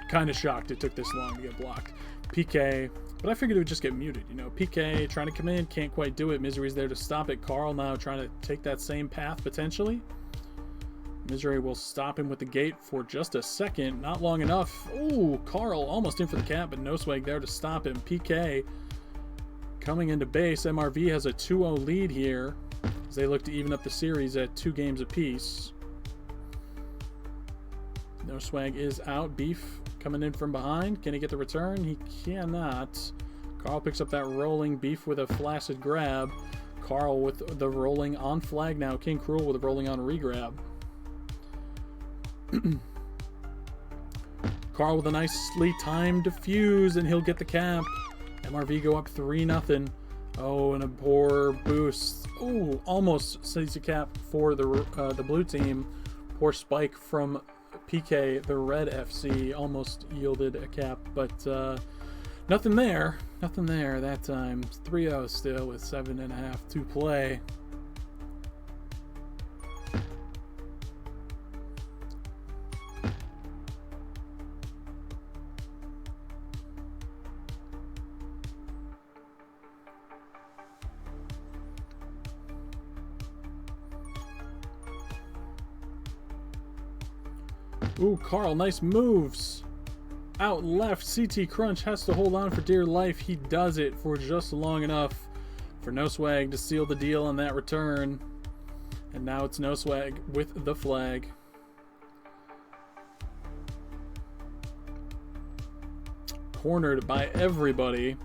kind of shocked it took this long to get blocked. PK, but I figured it would just get muted. You know, PK trying to come in, can't quite do it. Misery's there to stop it. Carl now trying to take that same path potentially. Misery will stop him with the gate for just a second. Not long enough. Ooh, Carl almost in for the cap, but no swag there to stop him. PK coming into base. MRV has a 2-0 lead here as they look to even up the series at 2 games apiece. No swag is out. Beef coming in from behind. Can he get the return? He cannot. Carl picks up that rolling. Beef with a flaccid grab. Carl with the rolling on flag now. King Cruel with a rolling on regrab. Carl with a nicely timed defuse, and he'll get the cap. MRV go up 3-0. Oh, and a poor boost. Oh, almost sees a cap for the blue team. Poor spike from PK, the red FC, almost yielded a cap, but nothing there. Nothing there that time. 3-0 still with 7.5 to play. Ooh, Carl, nice moves. Out left, CT Crunch has to hold on for dear life. He does it for just long enough for No Swag to seal the deal on that return. And now it's No Swag with the flag. Cornered by everybody.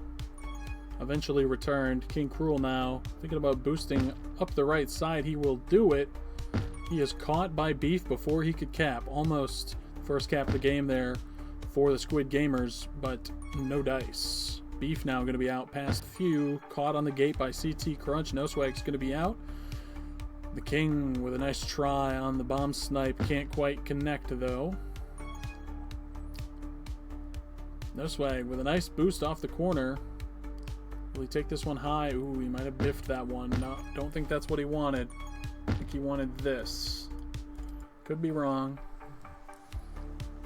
Eventually returned. King Cruel now thinking about boosting up the right side. He will do it. He is caught by Beef before he could cap. Almost first cap of the game there for the Squid Gamers, but no dice. Beef now going to be out past few. Caught on the gate by CT Crunch. No Swag's going to be out. The King with a nice try on the bomb snipe. Can't quite connect though. No Swag with a nice boost off the corner. Will he take this one high? Ooh, he might have biffed that one. No, don't think that's what he wanted. I think he wanted this. Could be wrong.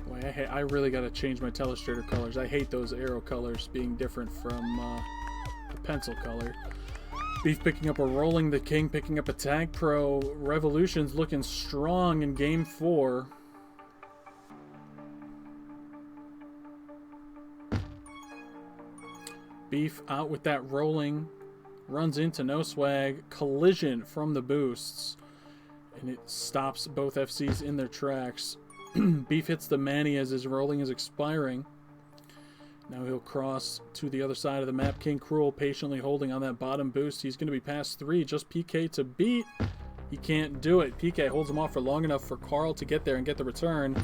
Boy, I really got to change my Telestrator colors. I hate those arrow colors being different from the pencil color. Beef picking up a rolling. The King picking up a tag pro. Revolution's looking strong in game 4. Beef out with that rolling. Runs into No Swag. Collision from the boosts. And it stops both FCs in their tracks. Beef hits the Manny as his rolling is expiring. Now he'll cross to the other side of the map. King Cruel patiently holding on that bottom boost. He's going to be past 3. Just PK to beat. He can't do it. PK holds him off for long enough for Carl to get there and get the return.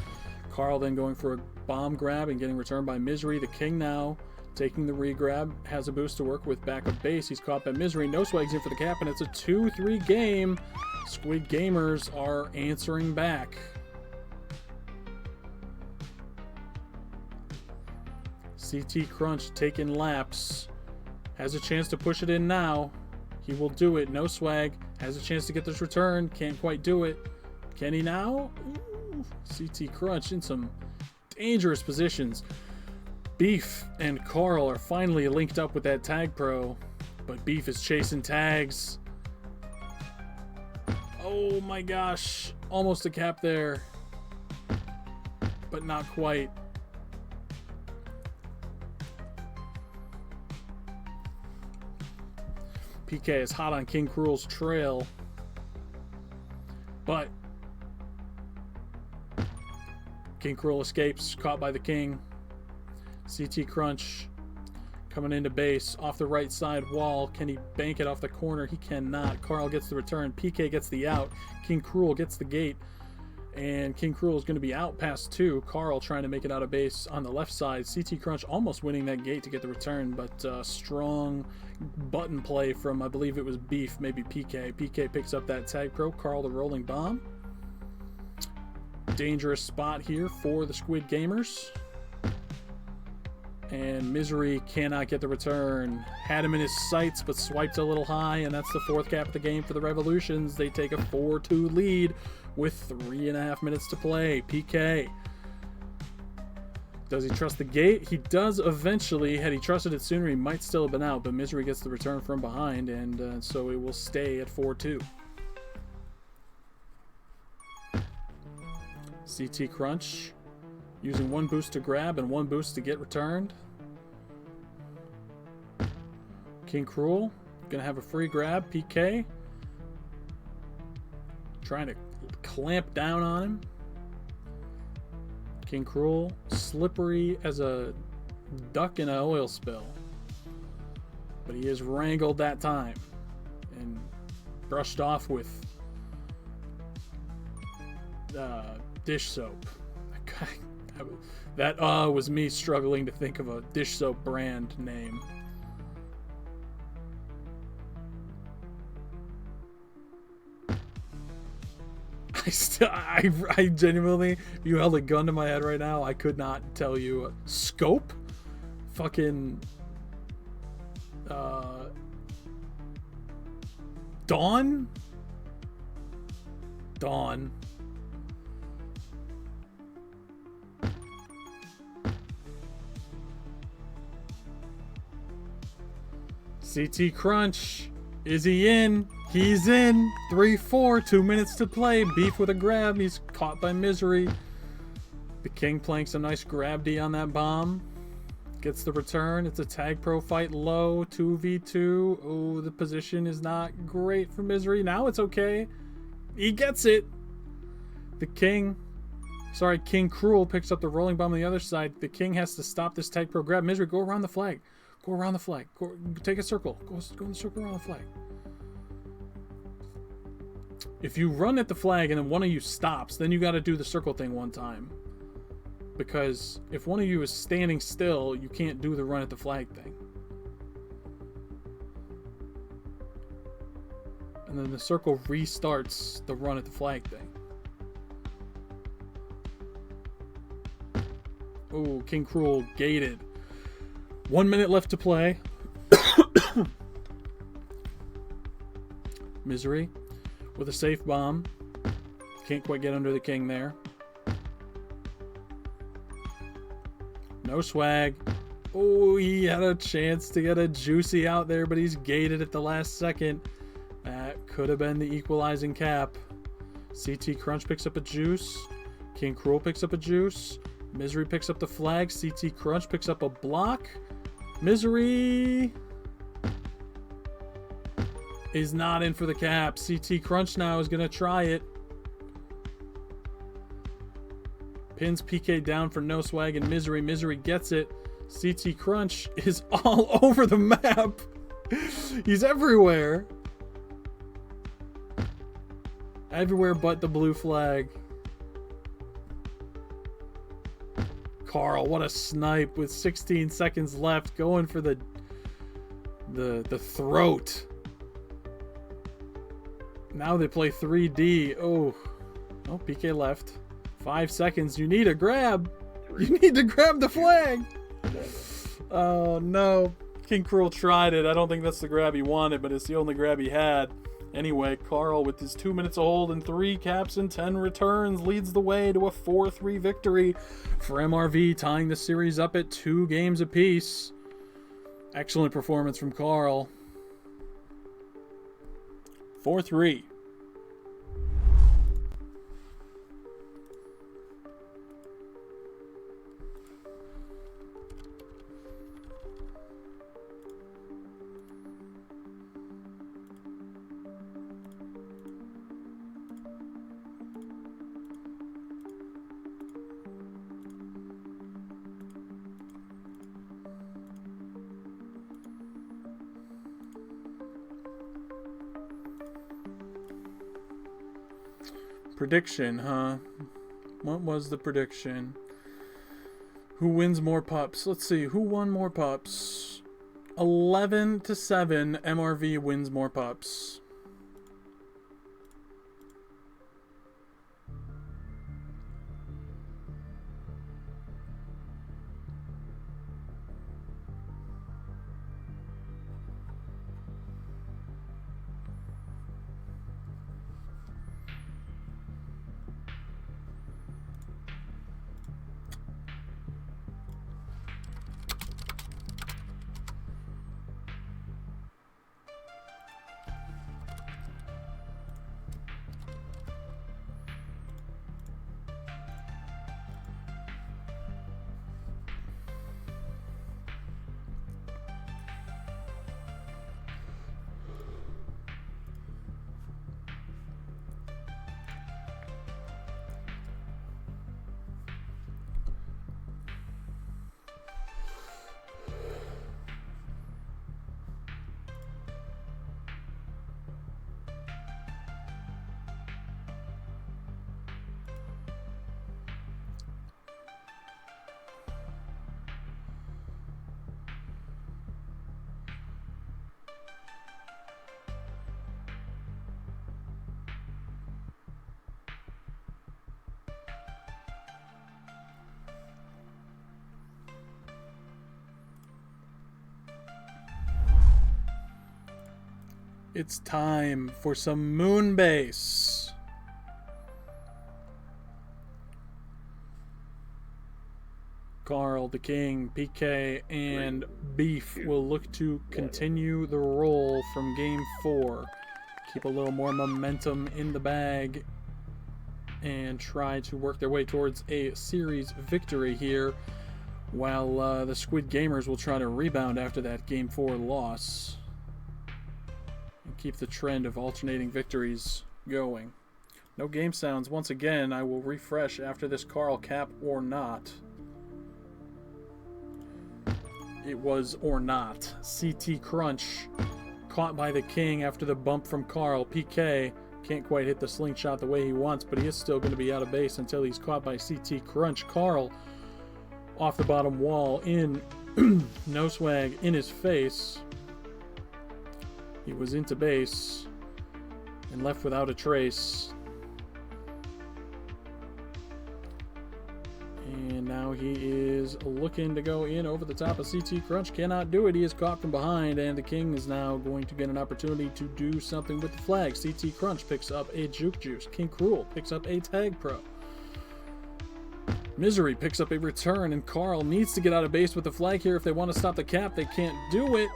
Carl then going for a bomb grab and getting returned by Misery. The King now taking the re-grab. Has a boost to work with back up base. He's caught by Misery. No Swag's in for the cap, and it's a 2-3 game. Squid Gamers are answering back. CT Crunch taking laps. Has a chance to push it in now. He will do it. No Swag has a chance to get this return. Can't quite do it. Can he now? Ooh, CT Crunch in some dangerous positions. Beef and Carl are finally linked up with that tag pro, but Beef is chasing tags. Oh my gosh. Almost a cap there, but not quite. PK is hot on King Cruel's trail, but King Cruel escapes, caught by the King. CT Crunch coming into base off the right side wall. Can he bank it off the corner? He cannot. Carl gets the return. PK gets the out. King Cruel gets the gate. And King Cruel is going to be out past 2. Carl trying to make it out of base on the left side. CT Crunch almost winning that gate to get the return, but strong button play from, I believe it was Beef, maybe PK. PK picks up that tag pro. Carl the rolling bomb. Dangerous spot here for the Squid Gamers. And Misery cannot get the return. Had him in his sights, but swiped a little high, and that's the 4th cap of the game for the Revolutions. They take a 4-2 lead with 3.5 minutes to play. PK. Does he trust the gate? He does eventually. Had he trusted it sooner, he might still have been out, but Misery gets the return from behind, and so it will stay at 4-2. CT Crunch using 1 boost to grab and 1 boost to get returned. King Cruel gonna have a free grab. PK trying to clamp down on him. King Cruel slippery as a duck in an oil spill, but he is wrangled that time and brushed off with dish soap. That was me struggling to think of a dish soap brand name. I genuinely, if you held a gun to my head right now, I could not tell you. Scope? Fucking, Dawn? Dawn. CT Crunch. Is he in? He's in. 3-4. 2 minutes to play. Beef with a grab. He's caught by Misery. The King playing some nice grab D on that bomb. Gets the return. It's a tag pro fight low. 2v2. Oh, the position is not great for Misery. Now it's okay. He gets it. The King. Sorry, King Cruel picks up the rolling bomb on the other side. The King has to stop this tag pro grab. Misery, go around the flag. Go around the flag. Go, take a circle. Go in the circle around the flag. If you run at the flag and then one of you stops, then you got to do the circle thing one time. Because if one of you is standing still, you can't do the run at the flag thing. And then the circle restarts the run at the flag thing. Oh, King Cruel gated. 1 minute left to play. Misery with a safe bomb. Can't quite get under the King there. No swag. Oh, he had a chance to get a juicy out there, but he's gated at the last second. That could have been the equalizing cap. CT Crunch picks up a juice. King Cruel picks up a juice. Misery picks up the flag. CT Crunch picks up a block. Misery is not in for the cap. CT Crunch now is going to try it. Pins PK down for no swag and Misery. Misery gets it. CT Crunch is all over the map. He's everywhere. Everywhere but the blue flag. Carl, what a snipe with 16 seconds left, going for the throat. Now they play 3D. Oh, PK left. 5 seconds. You need a grab. You need to grab the flag. Oh no, King Cruel tried it. I don't think that's the grab he wanted, but it's the only grab he had. Anyway, Carl, with his 2 minutes of hold and 3 caps and 10 returns, leads the way to a 4-3 victory for MRV, tying the series up at 2 games apiece. Excellent performance from Carl. 4-3. Prediction, huh? What was the prediction? Who wins more pups? Let's see. Who won more pups? 11-7. MRV wins more pups. It's time for some moon base. Carl, the King, PK, and Beef will look to continue the roll from Game 4. Keep a little more momentum in the bag and try to work their way towards a series victory here, while the Squid Gamers will try to rebound after that Game 4 loss and keep the trend of alternating victories going. No game sounds. Once again, I will refresh after this Carl cap or not. It was or not. CT Crunch caught by the King after the bump from Carl. PK can't quite hit the slingshot the way he wants, but he is still going to be out of base until he's caught by CT Crunch. Carl off the bottom wall in no swag in his face. He was into base and left without a trace. And now he is looking to go in over the top of CT Crunch. Cannot do it. He is caught from behind, and the King is now going to get an opportunity to do something with the flag. CT Crunch picks up a Juke Juice. King Cruel picks up a Tag Pro. Misery picks up a return, and Carl needs to get out of base with the flag here if they want to stop the cap. They can't do it.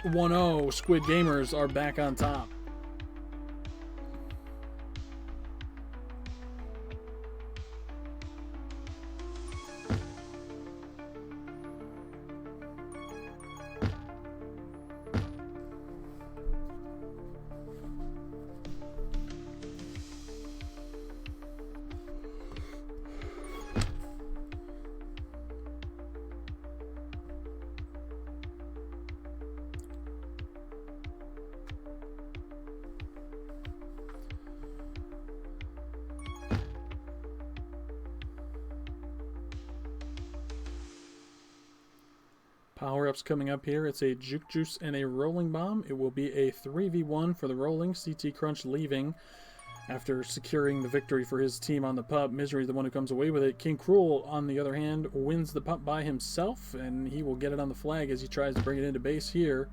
1-0. Squid Gamers are back on top. Power-ups coming up here. It's a Juke Juice and a Rolling Bomb. It will be a 3v1 for the rolling. CT Crunch leaving after securing the victory for his team on the pup. Misery, the one who comes away with it. King Cruel, on the other hand, wins the pup by himself, and he will get it on the flag as he tries to bring it into base here.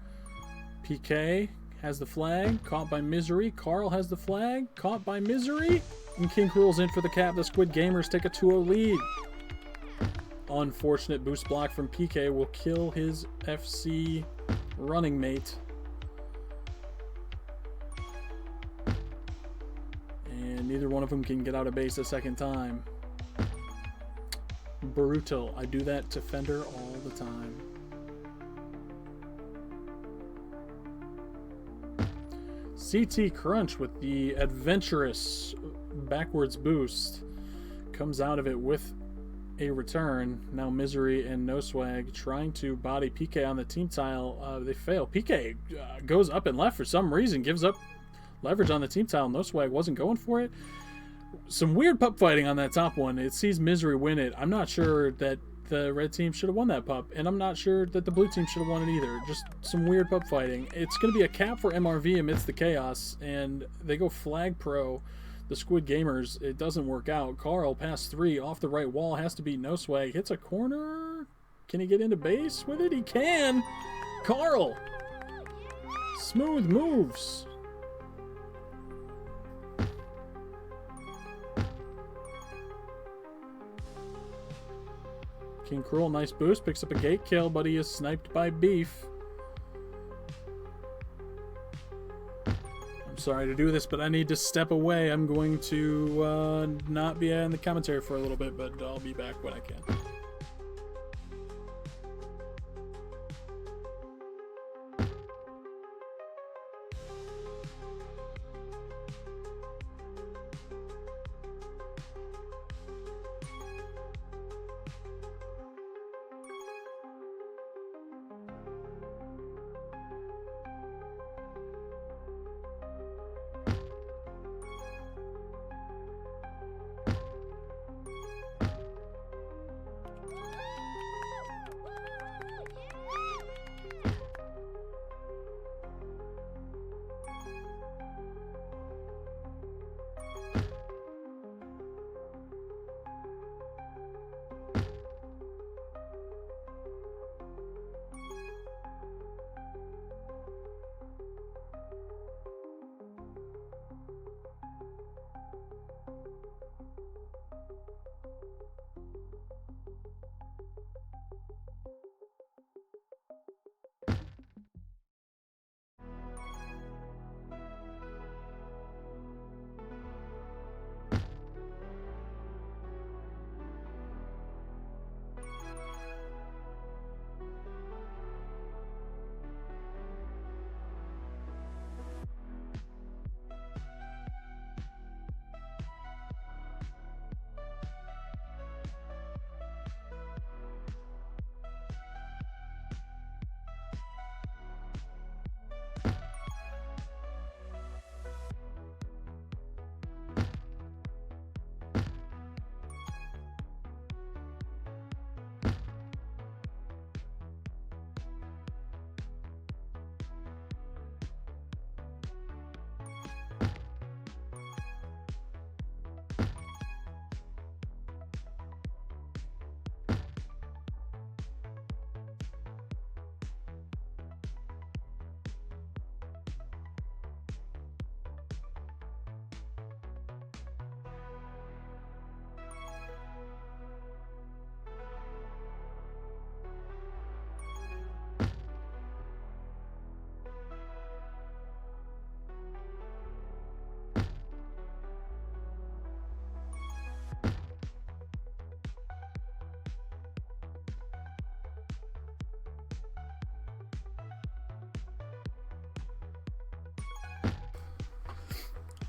PK has the flag, caught by Misery. Carl has the flag, caught by Misery. And King Cruel's in for the cap. The Squid Gamers take a 2-0 lead. Unfortunate boost block from PK will kill his FC running mate. And neither one of them can get out of base a second time. Brutal. I do that to Fender all the time. CT Crunch with the adventurous backwards boost comes out of it with a return. Now Misery and No Swag trying to body PK on the team tile. They fail. PK goes up and left for some reason, gives up leverage on the team tile. No Swag wasn't going for it. Some weird pup fighting on that top one. It sees Misery win it. I'm not sure that the red team should have won that pup, and I'm not sure that the blue team should have won it either. Just some weird pup fighting. It's going to be a cap for MRV amidst the chaos, and they go flag pro. The Squid Gamers, it doesn't work out. Carl, pass 3, off the right wall, has to beat No Swag. Hits a corner. Can he get into base with it? He can! Carl! Smooth moves. King Cruel, nice boost. Picks up a gate kill, but he is sniped by Beef. Sorry to do this, but I need to step away. I'm going to not be in the commentary for a little bit, but I'll be back when I can.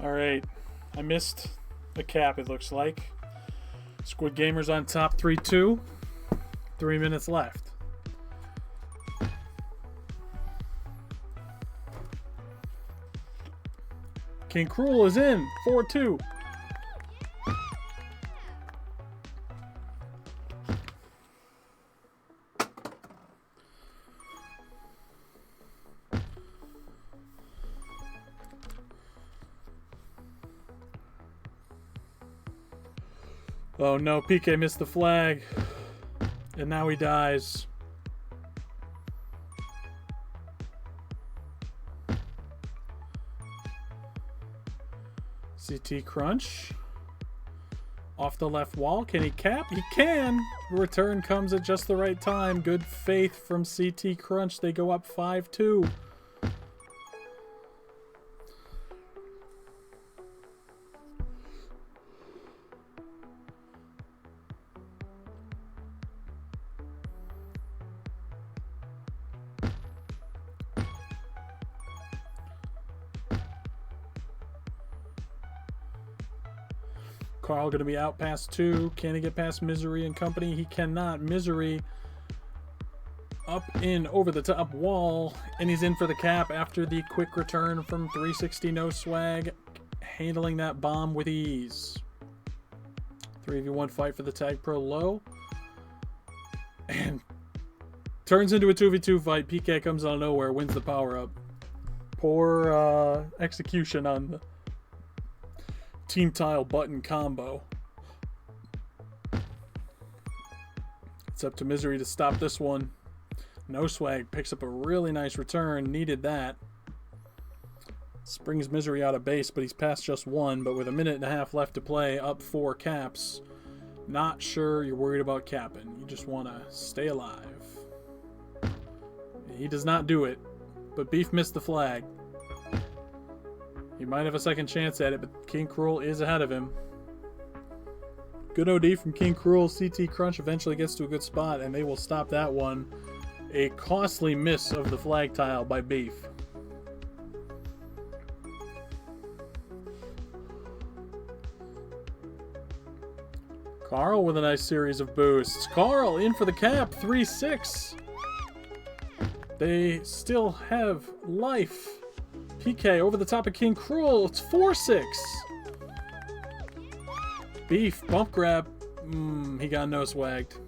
All right. I missed a cap, it looks like. Squid Gamers on top 3-2. 3 minutes left. King Cruel is in. 4-2. Oh no, PK missed the flag. And now he dies. CT Crunch. Off the left wall. Can he cap? He can! Return comes at just the right time. Good faith from CT Crunch. They go up 5-2. Carl going to be out past 2. Can he get past Misery and company? He cannot. Misery up in over the top wall, and he's in for the cap after the quick return from 360 no swag, handling that bomb with ease. 3v1 fight for the tag pro low, and turns into a 2v2 fight. PK comes out of nowhere, wins the power up. Poor execution on the team tile button combo. It's up to Misery to stop this one. No swag picks up a really nice return. Needed that. Springs Misery out of base, but he's past just 1. But with a minute and a half left to play, up 4 caps. Not sure you're worried about capping. You just want to stay alive. He does not do it, but Beef missed the flag. He might have a second chance at it, but King Cruel is ahead of him. Good OD from King Cruel. CT Crunch eventually gets to a good spot, and they will stop that one. A costly miss of the flag tile by Beef. Carl with a nice series of boosts. Carl in for the cap. 3-6. They still have life. PK over the top of King Cruel. It's 4-6. Beef bump grab. He got no swagged.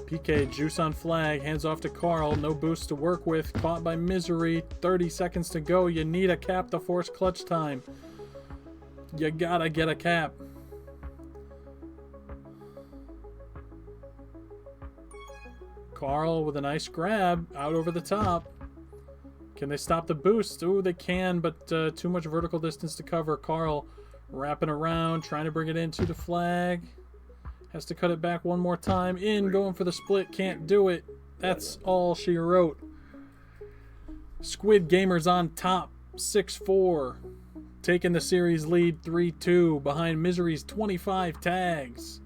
PK juice on flag. Hands off to Carl. No boost to work with. Caught by Misery. 30 seconds to go. You need a cap to force clutch time. You gotta get a cap. Carl with a nice grab out over the top. Can they stop the boost? Oh, they can, but too much vertical distance to cover. Carl wrapping around, trying to bring it into the flag. Has to cut it back one more time. In, going for the split. Can't do it. That's all she wrote. Squid Gamers on top, 6-4. Taking the series lead 3-2 behind Misery's 25 tags.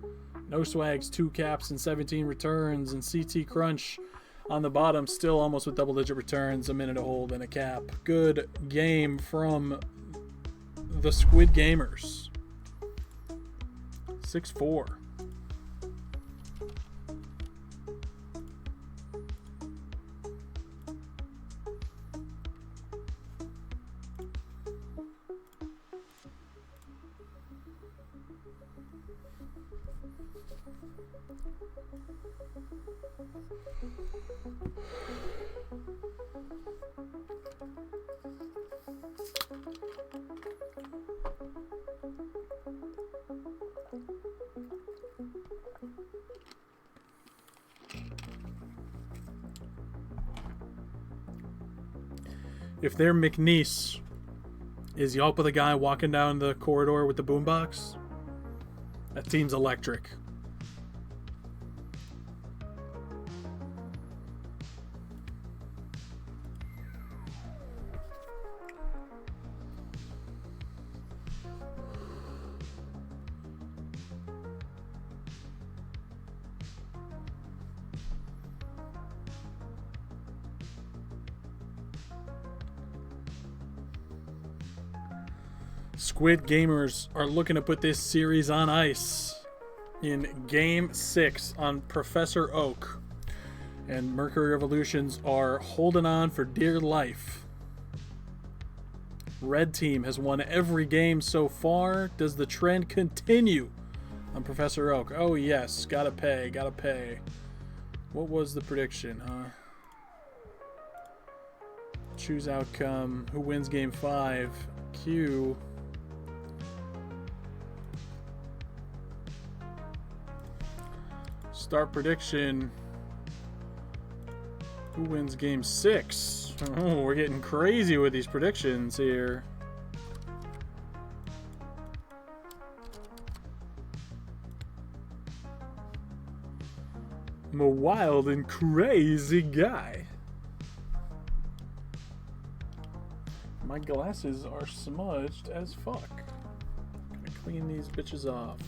No swags, 2 caps and 17 returns, and CT Crunch on the bottom, still almost with double-digit returns, a minute to hold and a cap. Good game from the Squid Gamers. 6-4. If their McNeese is Yelpa the guy walking down the corridor with the boombox, that team's electric. Squid Gamers are looking to put this series on ice in Game 6 on Professor Oak. And Mercury Revolutions are holding on for dear life. Red team has won every game so far. Does the trend continue on Professor Oak? Oh yes, gotta pay, gotta pay. What was the prediction, huh? Choose outcome. Who wins game 5? Q. Start prediction. Who wins game 6? Oh, we're getting crazy with these predictions here. I'm a wild and crazy guy. My glasses are smudged as fuck. Gonna clean these bitches off.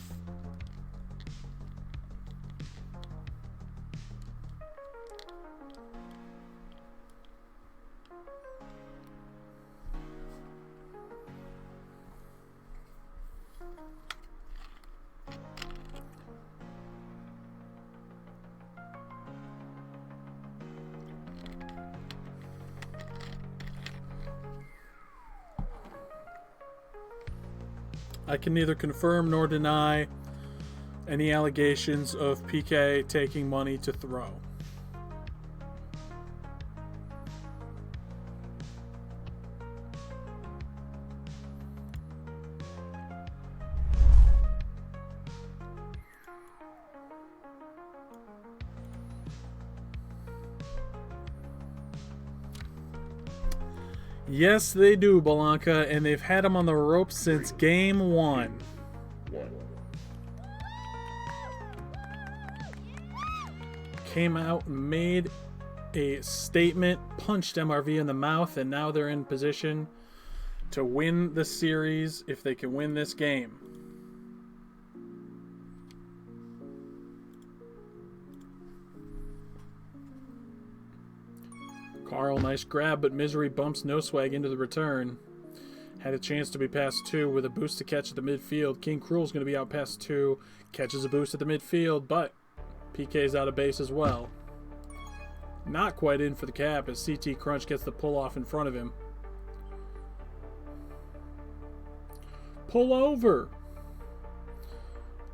I can neither confirm nor deny any allegations of PK taking money to throw. Yes, they do, Belanca, and they've had him on the ropes since game 1. Came out, made a statement, punched MRV in the mouth, and now they're in position to win the series if they can win this game. Carl, nice grab, but Misery bumps No Swag into the return. Had a chance to be past 2 with a boost to catch at the midfield. King Cruel's going to be out past 2. Catches a boost at the midfield, but PK's out of base as well. Not quite in for the cap as CT Crunch gets the pull off in front of him. Pull over!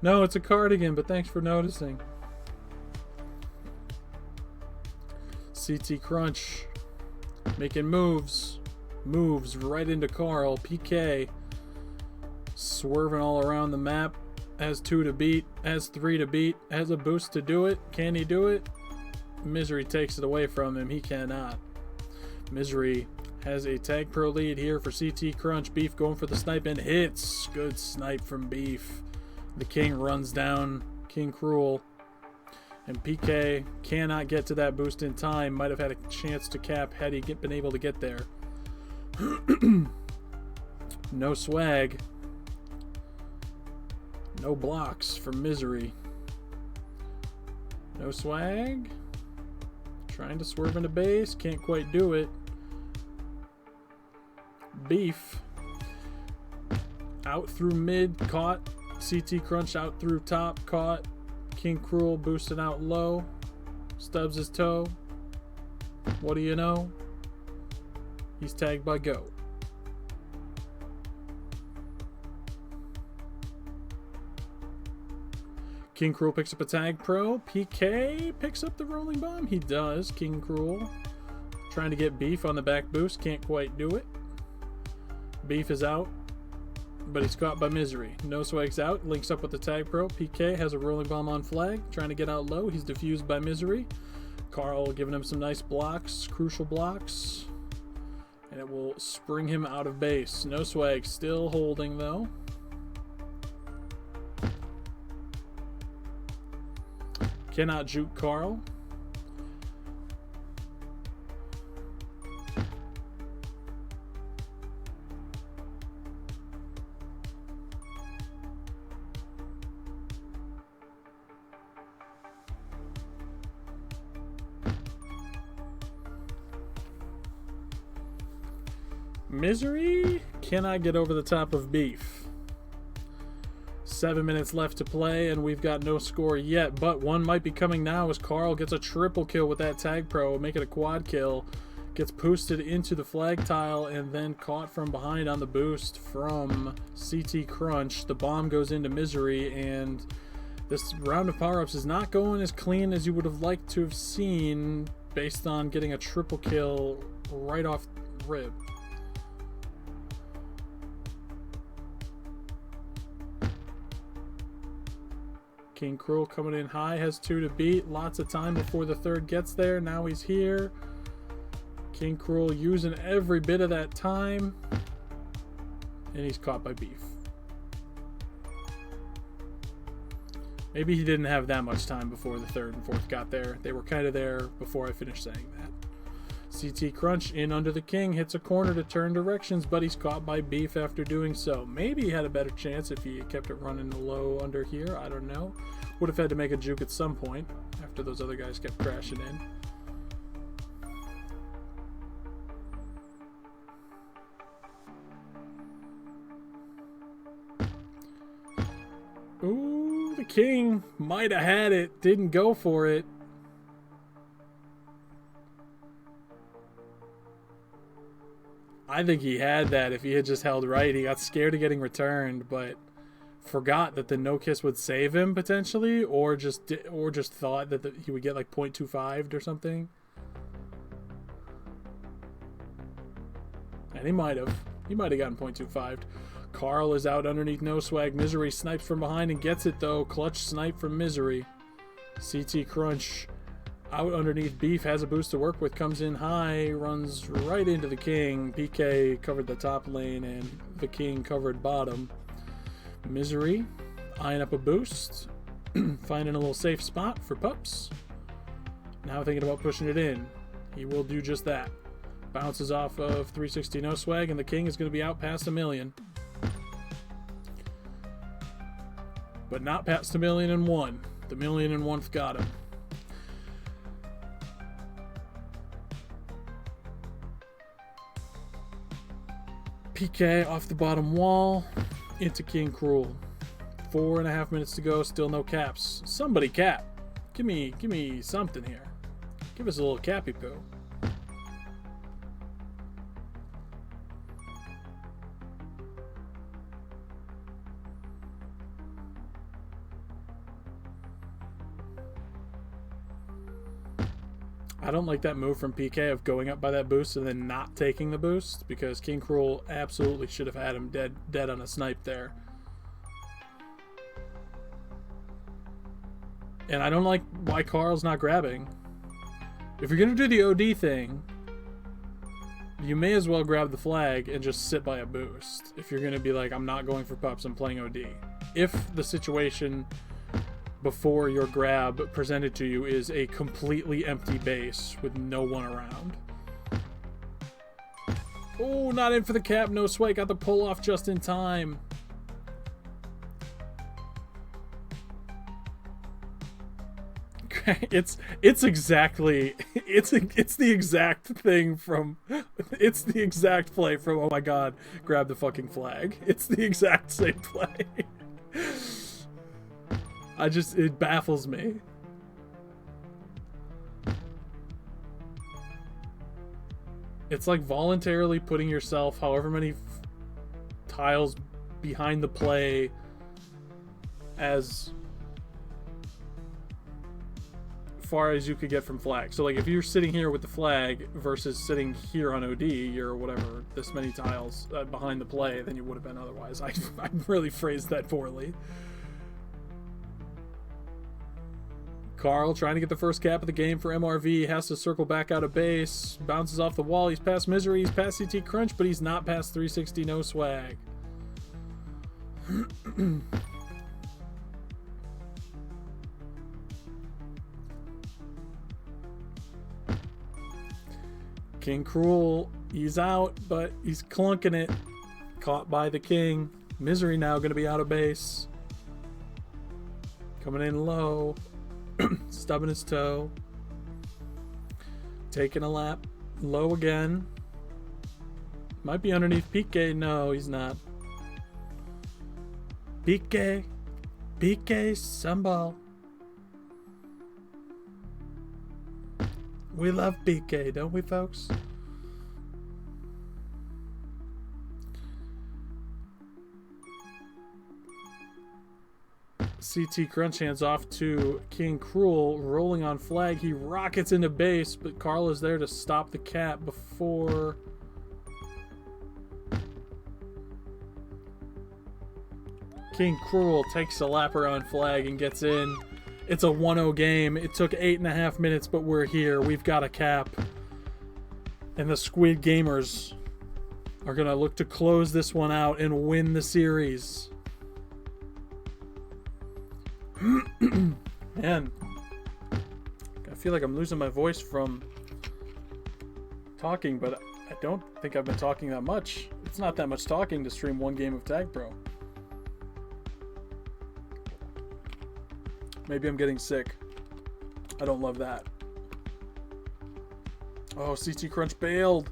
No, it's a cardigan, but thanks for noticing. CT Crunch making moves right into Carl. PK swerving all around the map, has 2 to beat, has 3 to beat, has a boost to do it. Can he do it? Misery takes it away from him. He cannot. Misery has a tag pro lead here for CT Crunch. Beef going for the snipe and hits. Good snipe from Beef. The King runs down King Cruel. And PK cannot get to that boost in time. Might have had a chance to cap had he been able to get there. No swag. No blocks from Misery. No swag. Trying to swerve into base. Can't quite do it. Beef. Out through mid. Caught. CT Crunch out through top. Caught. King Cruel boosting out low. Stubs his toe. What do you know? He's tagged by Goat. King Cruel picks up a tag pro. PK picks up the rolling bomb. He does. King Cruel trying to get Beef on the back boost. Can't quite do it. Beef is out, but he's caught by Misery. No Swag's out. Links up with the tag pro. PK has a rolling bomb on flag. Trying to get out low. He's diffused by Misery. Carl giving him some nice blocks. Crucial blocks. And it will spring him out of base. No Swag still holding though. Cannot juke Carl. Misery cannot get over the top of Beef. 7 minutes left to play, and we've got no score yet, but one might be coming now as Carl gets a triple kill with that tag pro, make it a quad kill, gets boosted into the flag tile, and then caught from behind on the boost from CT Crunch. The bomb goes into Misery, and this round of power-ups is not going as clean as you would have liked to have seen based on getting a triple kill right off rib. King Cruel coming in high, has 2 to beat. Lots of time before the third gets there. Now he's here. King Cruel using every bit of that time. And he's caught by Beef. Maybe he didn't have that much time before the third and fourth got there. They were kind of there before I finished saying that. CT Crunch in under the King, hits a corner to turn directions, but he's caught by Beef after doing so. Maybe he had a better chance if he kept it running low under here. I don't know. Would have had to make a juke at some point after those other guys kept crashing in. Ooh, the King might have had it. Didn't go for it. I think he had that if he had just held right. He got scared of getting returned, but forgot that the no kiss would save him potentially, or just thought that he would get like 0.25 or something. And he might have gotten 0.25. Carl is out underneath no swag. Misery snipes from behind and gets it though. Clutch snipe from Misery. CT Crunch out underneath Beef, has a boost to work with, comes in high, runs right into the King. PK covered the top lane and the King covered bottom. Misery eyeing up a boost, finding a little safe spot for Pups. Now thinking about pushing it in. He will do just that. Bounces off of 360 no swag, and the King is going to be out past 1 million. But not past 1,000,001. The 1,000,001th got him. PK off the bottom wall into King Cruel. 4.5 minutes to go, still no caps. Somebody cap. Give me something here. Give us a little cappy poo. I don't like that move from PK of going up by that boost and then not taking the boost, because King Cruel absolutely should have had him dead on a snipe there. And I don't like why Carl's not grabbing. If you're going to do the OD thing, you may as well grab the flag and just sit by a boost. If you're going to be like, I'm not going for Pups, I'm playing OD. If the situation before your grab presented to you is a completely empty base with no one around. Oh, not in for the cap, no sway, got the pull off just in time. It's exactly it's the exact thing from it's the exact play from oh my god, grab the fucking flag. It's the exact same play. It baffles me. It's like voluntarily putting yourself however many tiles behind the play as far as you could get from flag. So like if you're sitting here with the flag versus sitting here on OD, you're whatever, this many tiles behind the play than you would have been otherwise. I really phrased that poorly. Carl trying to get the first cap of the game for MRV, has to circle back out of base, bounces off the wall, he's past Misery, he's past CT Crunch, but he's not past 360 no swag. King Cruel, he's out, but he's clunking it. Caught by the King. Misery now going to be out of base. Coming in low. Stubbing his toe. Taking a lap. Low again. Might be underneath PK. No, he's not. PK. PK Sambal. We love PK, don't we, folks? CT Crunch hands off to King Cruel, rolling on flag. He rockets into base, but Carl is there to stop the cap before... King Cruel takes a lap around flag and gets in. It's a 1-0 game. It took 8.5 minutes, but we're here. We've got a cap. And the Squid Gamers are going to look to close this one out and win the series. Man, I feel like I'm losing my voice from talking, but I don't think I've been talking that much. It's not that much talking to stream one game of Tag Pro. Maybe I'm getting sick. I don't love that. Oh, CT Crunch bailed.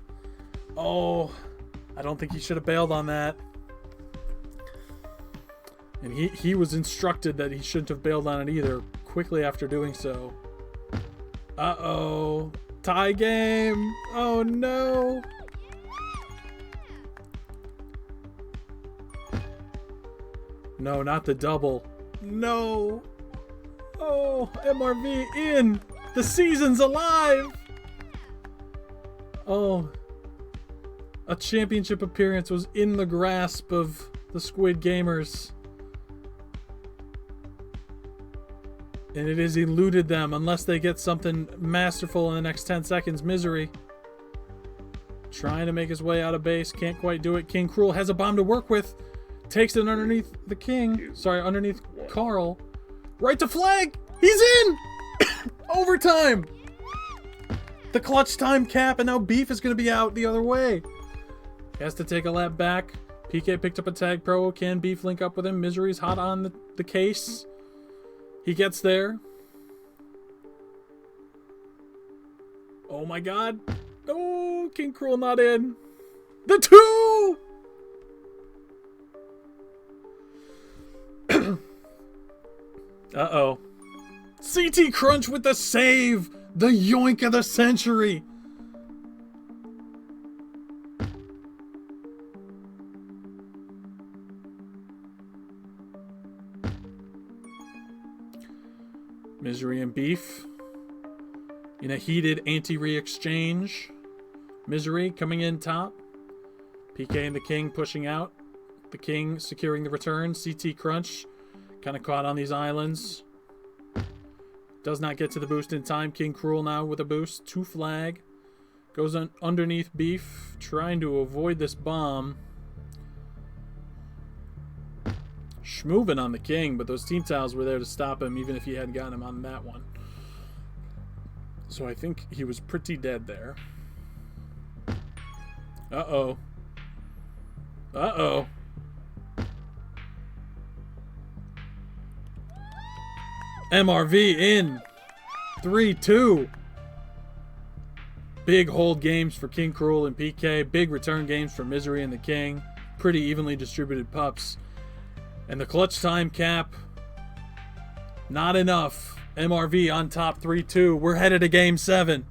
Oh, I don't think he should have bailed on that. And he was instructed that he shouldn't have bailed on it either, quickly after doing so. Uh-oh. Tie game. Oh, no. No, not the double. No. Oh, MRV in. The season's alive. Oh. A championship appearance was in the grasp of the Squid Gamers. And it has eluded them unless they get something masterful in the next 10 seconds. Misery. Trying to make his way out of base. Can't quite do it. King Cruel has a bomb to work with. Takes it underneath the King. Sorry, underneath Carl. Right to flag. He's in. Overtime. The clutch time cap, and now Beef is going to be out the other way. He has to take a lap back. PK picked up a Tag Pro. Can Beef link up with him? Misery's hot on the case. He gets there. Oh my god. Oh, King Cruel not in. The 2! Uh-oh. CT Crunch with the save! The yoink of the century! Misery and Beef in a heated anti-re-exchange. Misery coming in top. PK and the King pushing out. The King securing the return. CT Crunch kind of caught on these islands. Does not get to the boost in time. King Cruel now with a boost. 2 flag. Goes underneath Beef. Trying to avoid this bomb. Schmoving on the King, but those team towels were there to stop him even if he hadn't gotten him on that one. So I think he was pretty dead there. Uh-oh. Uh-oh. MRV in. 3-2. Big hold games for King Cruel and PK. Big return games for Misery and the King. Pretty evenly distributed pups. And the clutch time cap, not enough. MRV on top 3-2. We're headed to Game 7.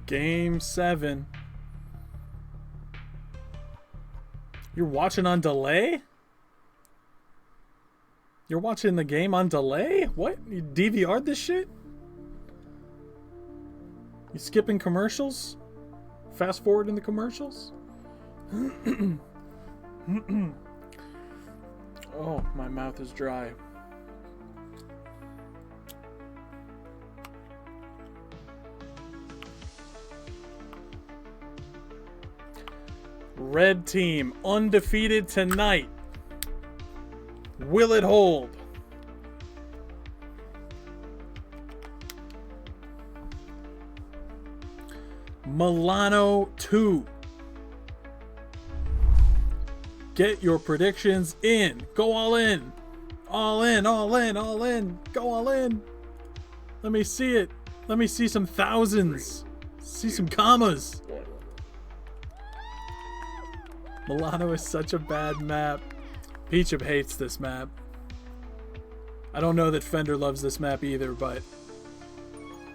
Game 7. You're watching on delay? You're watching the game on delay? What? You DVR'd this shit? You skipping commercials? Fast forward in the commercials? Oh, my mouth is dry. Red team undefeated tonight. Will it hold? Milano 2. Get your predictions in. Go all in. All in, all in, all in. Go all in. Let me see it. Let me see some thousands. See some commas. Milano is such a bad map. Peachum hates this map. I don't know that Fender loves this map either, but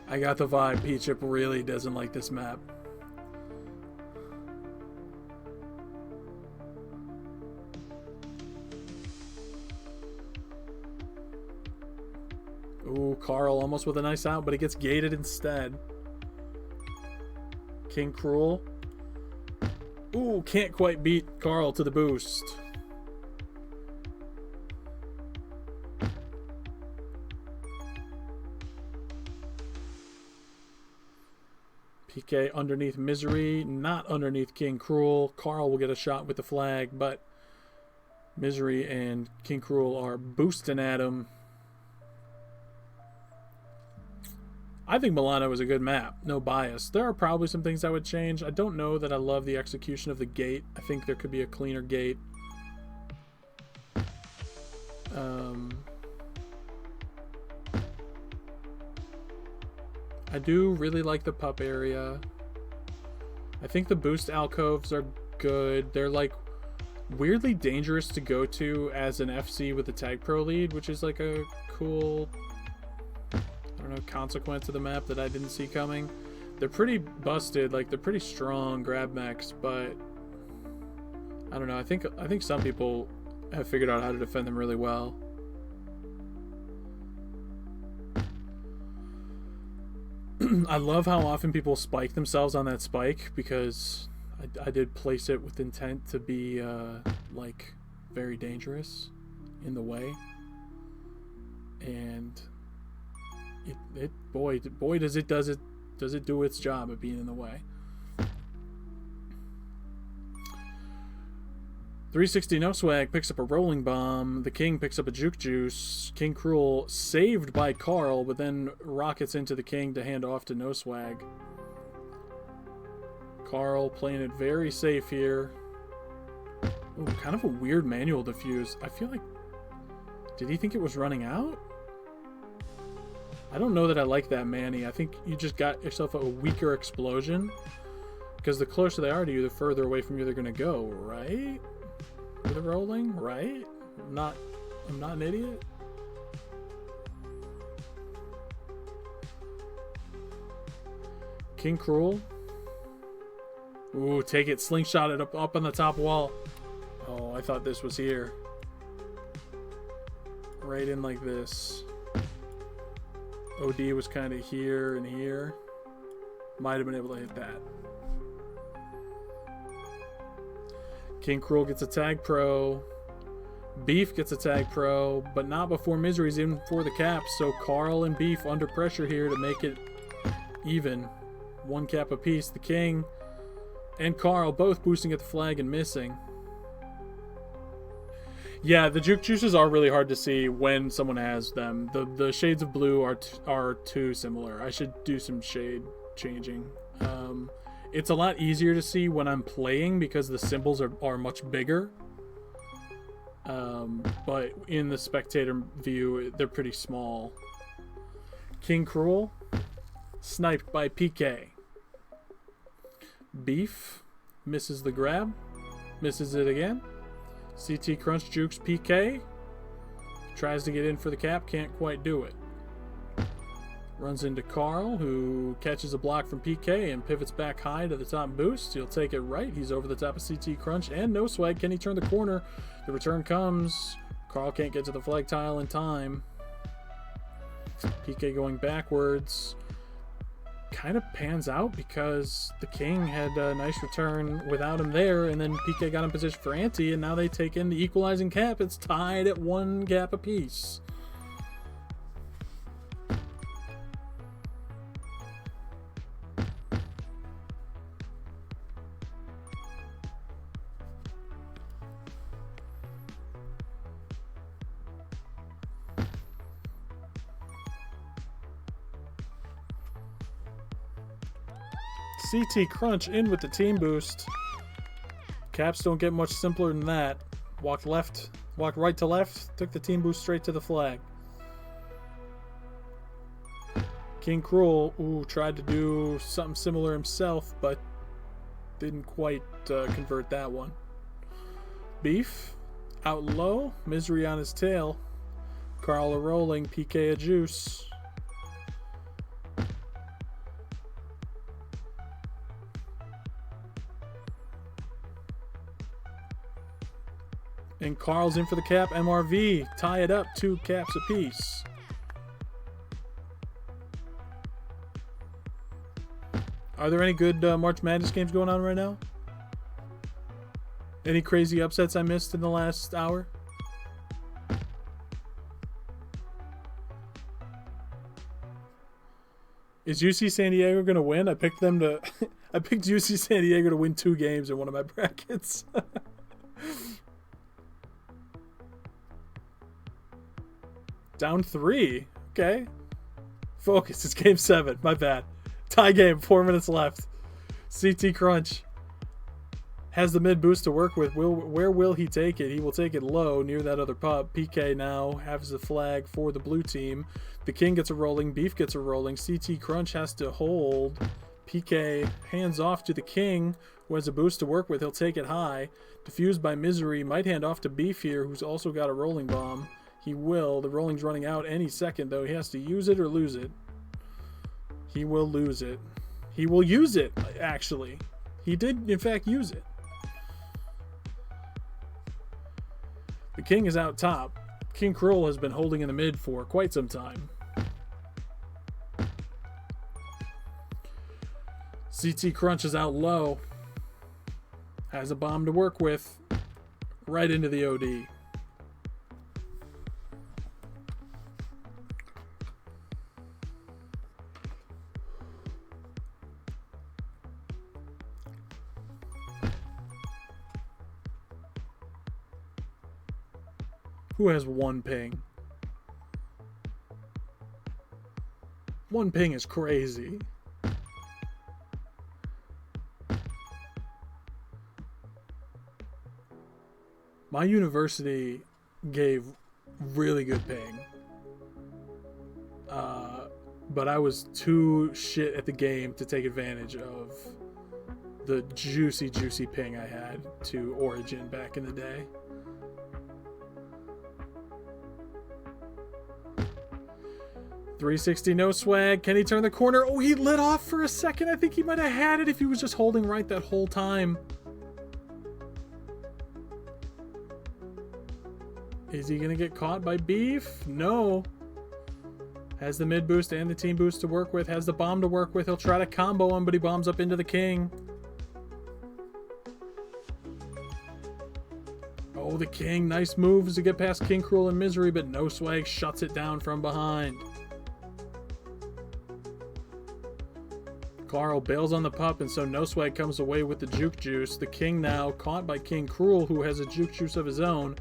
I got the vibe Peachum really doesn't like this map. Ooh, Carl almost with a nice out, but he gets gated instead. King Cruel. Ooh, can't quite beat Carl to the boost. PK underneath Misery, not underneath King Cruel. Carl will get a shot with the flag, but Misery and King Cruel are boosting at him. I think Milano is a good map, no bias. There are probably some things I would change. I don't know that I love the execution of the gate. I think there could be a cleaner gate. I do really like the pup area. I think the boost alcoves are good. They're like weirdly dangerous to go to as an FC with the Tag Pro lead, which is like a cool, I don't know, consequence of the map that I didn't see coming. They're pretty busted, like they're pretty strong grab mechs, but I don't know. I think some people have figured out how to defend them really well. I love how often people spike themselves on that spike, because I did place it with intent to be like very dangerous in the way, and boy does it do its job of being in the way. 360 no swag picks up a rolling bomb. The King picks up a juke juice. King Cruel saved by Carl, but then rockets into the King to hand off to no swag. Carl playing it very safe here. Ooh, kind of a weird manual diffuse. I feel like, did he think it was running out? I don't know that I like that Manny. I think you just got yourself a weaker explosion, because the closer they are to you, the further away from you they're gonna go, right? For the rolling, right? I'm not an idiot. King Cruel. Ooh, take it, slingshot it up on the top wall. Oh, I thought this was here. Right in like this. OD was kind of here and here. Might have been able to hit that. King Cruel gets a tag pro. Beef gets a tag pro, but not before Misery's in for the cap. So Carl and Beef under pressure here to make it even. One cap apiece. The King and Carl both boosting at the flag and missing. Yeah, the juke juices are really hard to see when someone has them. The shades of blue are too similar. I should do some shade changing. It's a lot easier to see when I'm playing because the symbols are much bigger. But in the spectator view, they're pretty small. King Cruel, sniped by PK. Beef misses the grab, misses it again. CT Crunch jukes PK, tries to get in for the cap, can't quite do it. Runs into Carl, who catches a block from PK and pivots back high to the top boost. He'll take it right. He's over the top of CT Crunch and No Swag. Can he turn the corner? The return comes. Carl can't get to the flag tile in time. PK going backwards. Kind of pans out because the King had a nice return without him there, and then PK got in position for ante, and now they take in the equalizing cap. It's tied at 1 gap apiece. CT Crunch in with the team boost. Caps don't get much simpler than that. Walked right to left, took the team boost straight to the flag. King Cruel, tried to do something similar himself, but didn't quite convert that one. Beef, out low, Misery on his tail. Carl a rolling, PK a juice. And Carl's in for the cap. MRV, tie it up, 2 caps apiece. Are there any good March Madness games going on right now? Any crazy upsets I missed in the last hour? Is UC San Diego going to win? I picked them to... I picked UC San Diego to win 2 games in one of my brackets. Down 3. Okay. Focus. It's game 7. My bad. Tie game. 4 minutes left. CT Crunch has the mid boost to work with. Where will he take it? He will take it low near that other pup. PK now has the flag for the blue team. The King gets a rolling. Beef gets a rolling. CT Crunch has to hold. PK hands off to the King, who has a boost to work with. He'll take it high. Diffused by Misery. Might hand off to Beef here, who's also got a rolling bomb. He will. The rolling's running out any second, though. He has to use it or lose it. He will lose it. He will use it, actually. He did, in fact, use it. The King is out top. King Cruel has been holding in the mid for quite some time. CT Crunch is out low. Has a bomb to work with. Right into the OD. Who has 1 ping? 1 ping is crazy. My university gave really good ping. But I was too shit at the game to take advantage of the juicy ping I had to Origin back in the day. .360 no swag. Can he turn the corner? Oh, he lit off for a second. I think he might have had it if he was just holding right that whole time. Is he going to get caught by Beef? No. Has the mid boost and the team boost to work with. Has the bomb to work with. He'll try to combo him, but he bombs up into the King. Oh, the King. Nice moves to get past King Cruel and Misery, but no swag shuts it down from behind. Carl bails on the pup, and so No Swag comes away with the juke juice. The King now caught by King Cruel, who has a juke juice of his own.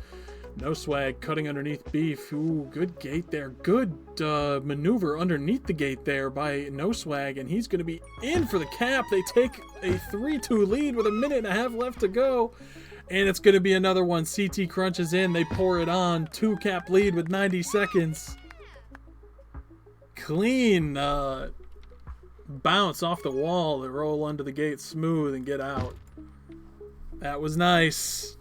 No Swag cutting underneath Beef. Ooh, good gate there. Good maneuver underneath the gate there by No Swag, and he's going to be in for the cap. They take a 3-2 lead with 1.5 minutes left to go, and it's going to be another one. CT Crunch is in. They pour it on. 2 cap lead with 90 seconds. Clean bounce off the wall to roll under the gate smooth and get out. That was nice.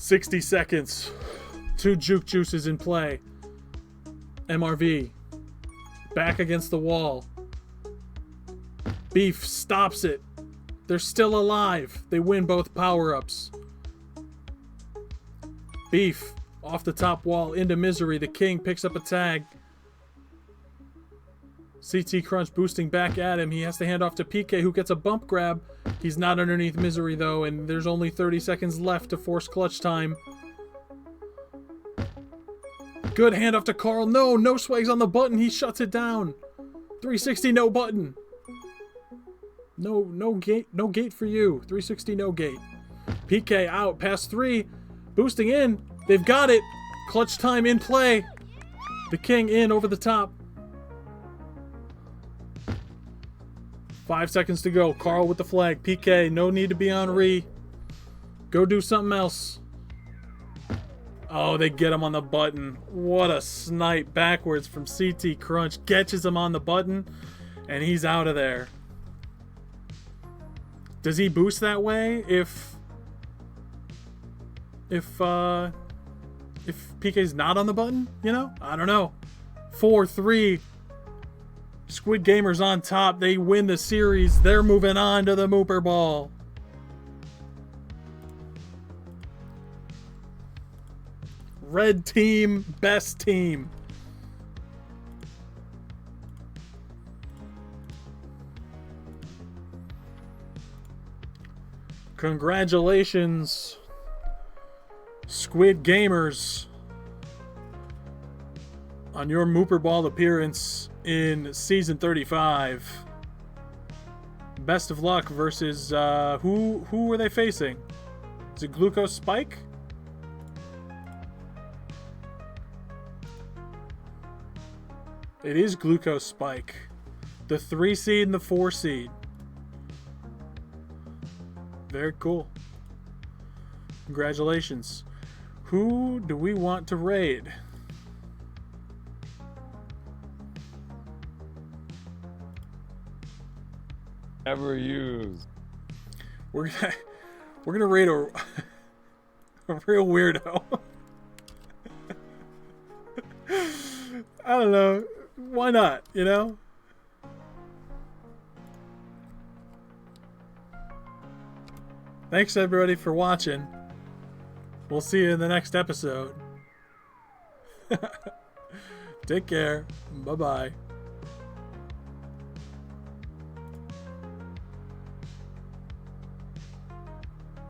60 seconds. 2 juke juices in play. MRV. Back against the wall. Beef stops it. They're still alive. They win both power-ups. Beef off the top wall into misery. The king picks up a tag. CT Crunch boosting back at him. He has to hand off to PK, who gets a bump grab. He's not underneath misery, though, and there's only 30 seconds left to force clutch time. Good handoff to Carl. No swags on the button. He shuts it down. 360, no button. No gate for you. 360, no gate. PK out, past 3. Boosting in. They've got it. Clutch time in play. The king in over the top. 5 seconds to go. Carl with the flag. PK, no need to be on re. Go do something else. Oh, they get him on the button. What a snipe backwards from CT Crunch. Catches him on the button, and he's out of there. Does he boost that way if PK's not on the button? You know? I don't know. 4-3. Squid Gamers on top. They win the series. They're moving on to the Mooper Ball. Red team, best team. Congratulations, Squid Gamers, on your Mooper Ball appearance in Season 35. Best of luck versus, who were they facing? Is it Glucose Spike? It is Glucose Spike. The 3 seed and the 4 seed. Very cool. Congratulations. Who do we want to raid? Never used. We're gonna raid a real weirdo. I don't know. Why not, you know? Thanks everybody for watching. We'll see you in the next episode. Take care. Bye-bye.